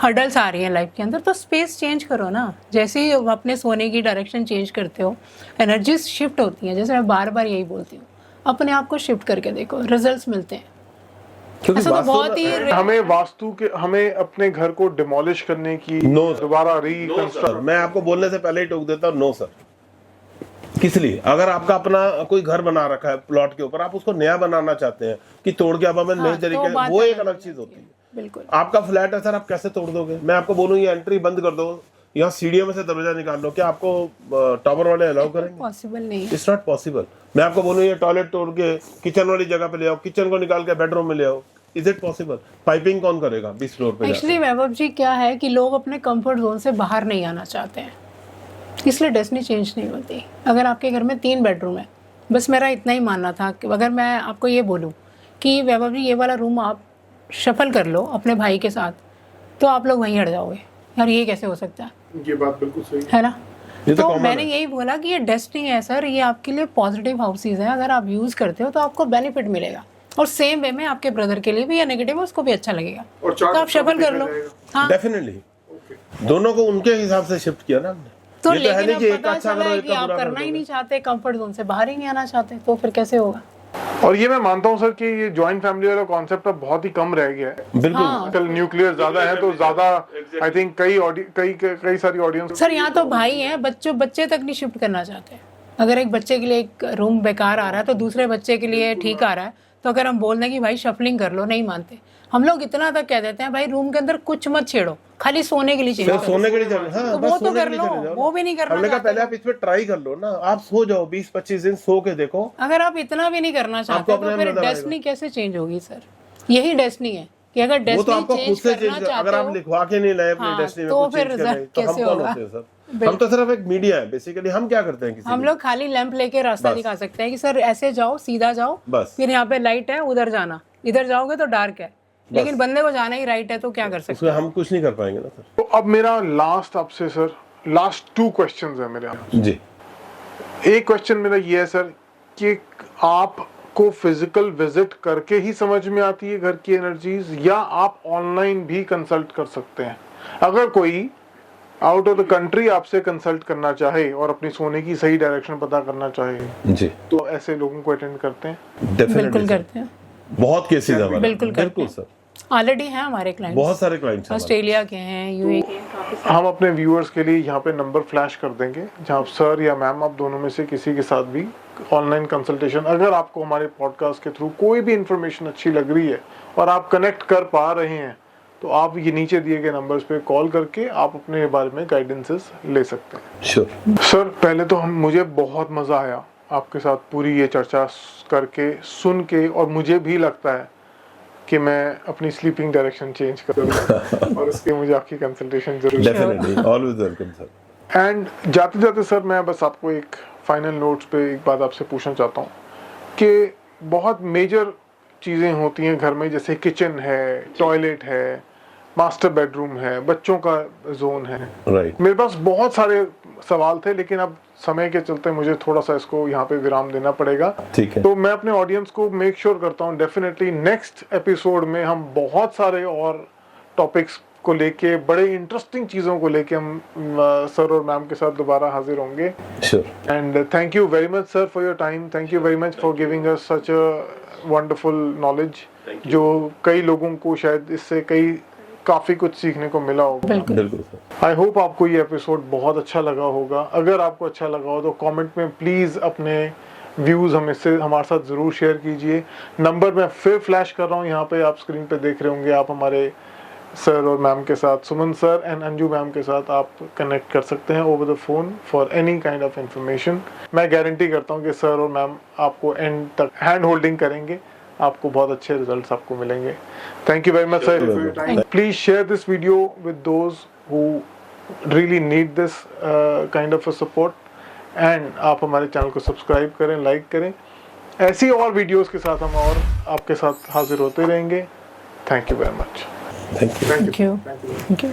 हर्डल्स आ रही हैं लाइफ के अंदर, तो स्पेस चेंज करो ना। जैसे ही अपने सोने की डायरेक्शन चेंज करते हो, एनर्जीज शिफ्ट होती हैं। जैसे मैं बार बार यही बोलती हूँ, अपने आप को शिफ्ट करके देखो, रिजल्ट्स मिलते हैं। क्योंकि तो बहुत ही हमें अपने घर को डिमोलिश करने की, दोबारा रिकंस्ट्रक्ट। मैं आपको बोलने से पहले ही टोक देता हूँ, नो सर। किस लिए? अगर आपका अपना कोई घर बना रखा है प्लॉट के ऊपर, आप उसको नया बनाना चाहते हैं कि तोड़ के आप हमें नए तरीके, वो एक अलग चीज होती है। बिल्कुल। आपका फ्लैट है सर, आप कैसे तोड़ दोगे? मैं आपको बोलूँ ये एंट्री बंद कर दो, यहाँ सीढ़ियों में से दरवाजा निकाल लो, क्या आपको टावर वाले अलाउ करेंगे? पॉसिबल नहीं, इट्स नॉट पॉसिबल। मैं आपको बोलूँ ये टॉयलेट तोड़ के किचन वाली जगह पे ले आओ, किचन को निकाल के बेडरूम में ले आओ, इज इट पॉसिबल? पाइपिंग कौन करेगा 20 फ्लोर पे? एक्चुअली वैभव जी क्या है कि लोग अपने कंफर्ट जोन से बाहर नहीं आना चाहते हैं, इसलिए डेस्टिनी चेंज नहीं होती। अगर आपके घर में 3 बेडरूम है, बस मेरा इतना ही मानना था कि अगर मैं आपको ये बोलूँ कि वैभव जी ये वाला रूम आप शफल कर लो अपने भाई के साथ, तो आप लोग वहीं हट जाओगे, यार ये कैसे हो सकता है? ये बात बिल्कुल सही है ना। तो मैंने यही बोला कि ये डेस्टिनी है सर, ये आपके लिए पॉजिटिव हाउसेज हैं। अगर आप यूज करते हो तो आपको बेनिफिट मिलेगा, और सेम वे में आपके ब्रदर के लिए भी या नेगेटिव है उसको भी अच्छा लगेगा, तो आप शफल कर लो। हाँ डेफिनेटली दोनों को उनके हिसाब से शिफ्ट किया ना हमने। तो ये तो है लेकिन नहीं अब कि एक पता अच्छा चला करो है एक कि का आप बुरा कर करना ही दोगे। नहीं चाहते, कंफर्ट जोन से बाहर ही नहीं आना चाहते, तो फिर कैसे होगा? और ये मैं मानता हूँ सर कि ये जॉइंट फैमिली वाला कॉन्सेप्ट अब बहुत ही कम रह गया है। बिल्कुल हाँ आजकल न्यूक्लियर ज्यादा है तो ज्यादा आई थिंक कई सारी ऑडियंस सर, यहाँ तो भाई हैं, बच्चे तक नहीं शिफ्ट करना चाहते। अगर एक बच्चे के लिए एक रूम बेकार आ रहा है तो दूसरे बच्चे के लिए ठीक आ रहा है, तो अगर हम बोल दें कि भाई शफलिंग कर लो, नहीं मानते। हम लोग इतना तक कह देते हैं भाई रूम के अंदर कुछ मत छेड़ो, खाली सोने के लिए चेंज सिर्फ करो। सोने के लिए चलो, हाँ तो बस वो तो सोने कर के लिए लो, चले जाओ ना। वो भी नहीं करना हमने कहा चाहते पहले आप इसमें ट्राई कर लो ना, आप सो जाओ 20-25 दिन सो के देखो। अगर आप इतना भी नहीं करना चाहते आपको तो अपने फिर अंदर आएगा। डेस्टिनी कैसे चेंज होगी सर? यही डेस्टिनी है कि अगर वो तो डेस्टिनी आपको खुद चेंज से करना चेंज, अगर चाहते आप हो, लिखवा के नहीं लाए अपनी हाँ, डेस्टिनी में तो कुछ चेंज फिर करने, तो हम कैसे कौन होगा? होते हैं सर? हम तो सिर्फ एक मीडिया है बेसिकली। हम क्या करते हैं किसी हम के लोग खाली लैंप लेके रास्ता बस। दिखा सकते हैं कि सर ऐसे जाओ, सीधा जाओ, बस। फिर यहाँ पे लाइट है, उधर जाना, इधर जाओगे तो डार्क है, लेकिन बंदे को जाना ही राइट है, तो क्या कर सकते उसमें हैं? हम कुछ नहीं कर पाएंगे ना सर। तो अब मेरा लास्ट आपसे सर, लास्ट 2 क्वेश्चंस है मेरे आपसे। जी एक क्वेश्चन मेरा ये है सर कि आपको फिजिकल विजिट करके ही समझ में आती है घर की एनर्जीज, या आप ऑनलाइन भी कंसल्ट कर सकते हैं? अगर कोई आउट ऑफ द कंट्री आपसे कंसल्ट करना चाहे और अपनी सोने की सही डायरेक्शन पता करना चाहे, जी तो ऐसे लोगों को अटेंड करते हैं? डेफिनेटली बिल्कुल करते हैं, बहुत केसेस हमारे। बिल्कुल करते बिल्कुल हैं। सर, ऑलरेडी हैं हमारे क्लाइंट्स, बहुत सारे क्लाइंट्स हैं ऑस्ट्रेलिया के हैं, यूए के हैं, काफी सारे। हम अपने व्यूअर्स के लिए यहाँ पे नंबर फ्लैश कर देंगे, जहाँ सर या मैम आप दोनों में से किसी के साथ भी ऑनलाइन कंसल्टेशन, अगर आपको हमारे पॉडकास्ट के थ्रू कोई भी इंफॉर्मेशन अच्छी लग रही है और आप कनेक्ट कर पा रहे हैं, तो आप ये नीचे दिए गए नंबर्स पे कॉल करके आप अपने बारे में गाइडेंसेस ले सकते हैं। श्योर सर पहले तो मुझे बहुत मज़ा आया आपके साथ पूरी ये चर्चा करके, सुन के, और मुझे भी लगता है कि मैं अपनी स्लीपिंग डायरेक्शन चेंज करूँगा और उसके मुझे आपकी कंसल्टेशन जरूर। Definitely always welcome sir. And जाते जाते सर मैं बस आपको एक फाइनल नोट्स पे एक बात आपसे पूछना चाहता हूँ कि बहुत मेजर चीज़ें होती हैं घर में, जैसे किचन है, टॉयलेट है, मास्टर बेडरूम है, बच्चों का जोन है। राइट मेरे पास बहुत सारे सवाल थे, लेकिन अब समय के चलते मुझे थोड़ा सा इसको यहाँ पे विराम देना पड़ेगा। ठीक है। तो मैं अपने ऑडियंस को मेक श्योर करता हूँ डेफिनेटली नेक्स्ट एपिसोड में हम बहुत सारे और टॉपिक्स को लेके, बड़े इंटरेस्टिंग चीज़ों को लेके हम सर और मैम के साथ दोबारा हाजिर होंगे। Sure and thank you very much sir for your time, thank you very much for giving us such a wonderful knowledge, जो कई लोगों को शायद इससे काफ़ी कुछ सीखने को मिला होगा। बिल्कुल सर। आई होप आपको ये एपिसोड बहुत अच्छा लगा होगा। अगर आपको अच्छा लगा हो तो कमेंट में प्लीज़ अपने व्यूज़ हमारे साथ ज़रूर शेयर कीजिए। नंबर मैं फिर फ्लैश कर रहा हूँ, यहाँ पे आप स्क्रीन पे देख रहे होंगे। आप हमारे सर और मैम के साथ, सुमन सर एंड अंजू मैम के साथ आप कनेक्ट कर सकते हैं over the phone for any kind of information. मैं गारंटी करता हूँ कि सर और मैम आपको एंड तक हैंड होल्डिंग करेंगे, आपको बहुत अच्छे रिजल्ट्स आपको मिलेंगे। Thank you very much sir for your time. Please share this video with those who really need this kind of a support, and आप हमारे चैनल को सब्सक्राइब करें, लाइक करें। ऐसी और वीडियोस के साथ हम और आपके साथ हाजिर होते रहेंगे। Thank you very much. Thank you. Thank you.